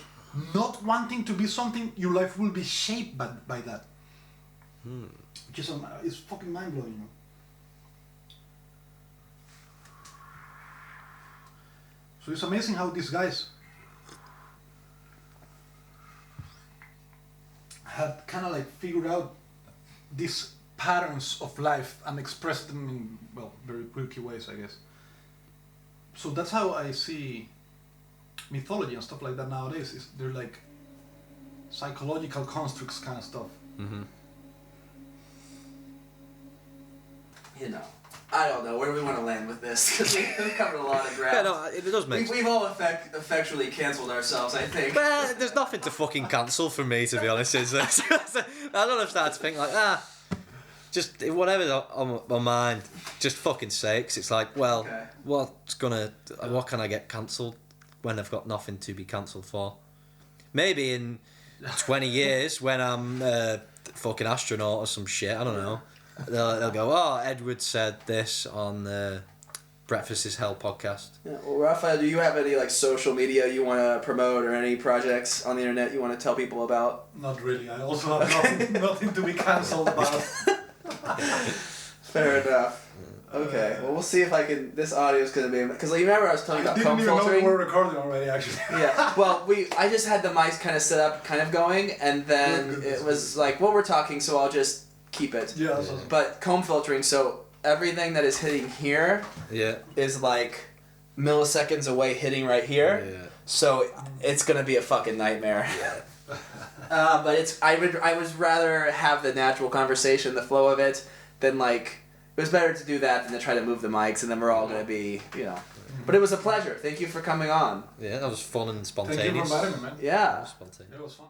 not wanting to be something, your life will be shaped by that. Which is it's fucking mind blowing, you know. So it's amazing how these guys had kind of like figured out these patterns of life and expressed them in, well, very quirky ways, I guess. So that's how I see mythology and stuff like that nowadays. They're like psychological constructs kind of stuff. Mm-hmm. You know, I don't know. Where do we want to land with this? Because we've covered a lot of ground. Yeah, no, it does make sense. We've all effectually cancelled ourselves, I think. Well, there's nothing to fucking cancel for me, to be honest, is there? I don't have started to think like, just whatever's on my mind, just fucking say it, 'cause it's like, well, what can I get cancelled when I've got nothing to be cancelled for? Maybe in 20 years when I'm a fucking astronaut or some shit, I don't know. They'll go, Edward said this on the Breakfast is Hell podcast. Yeah, well, Rafael, do you have any like social media you want to promote or any projects on the internet you want to tell people about? Not really. I also have nothing to be cancelled about. Fair enough. Okay, well we'll see if I can. This audio is gonna be because you remember I was telling you about comb I didn't even filtering. know we were recording already, actually. Yeah. Well, I just had the mics kind of set up, kind of going, and then it was like, well, we're talking, so I'll just keep it. Yeah. That's awesome. But comb filtering, so everything that is hitting here is like milliseconds away, hitting right here. Yeah. So it's gonna be a fucking nightmare. But I would rather have the natural conversation, the flow of it, than like. It was better to do that than to try to move the mics, and then we're all going to be, you know. But it was a pleasure. Thank you for coming on. Yeah, that was fun and spontaneous. Thank you for inviting me, man. Yeah. Spontaneous. It was fun.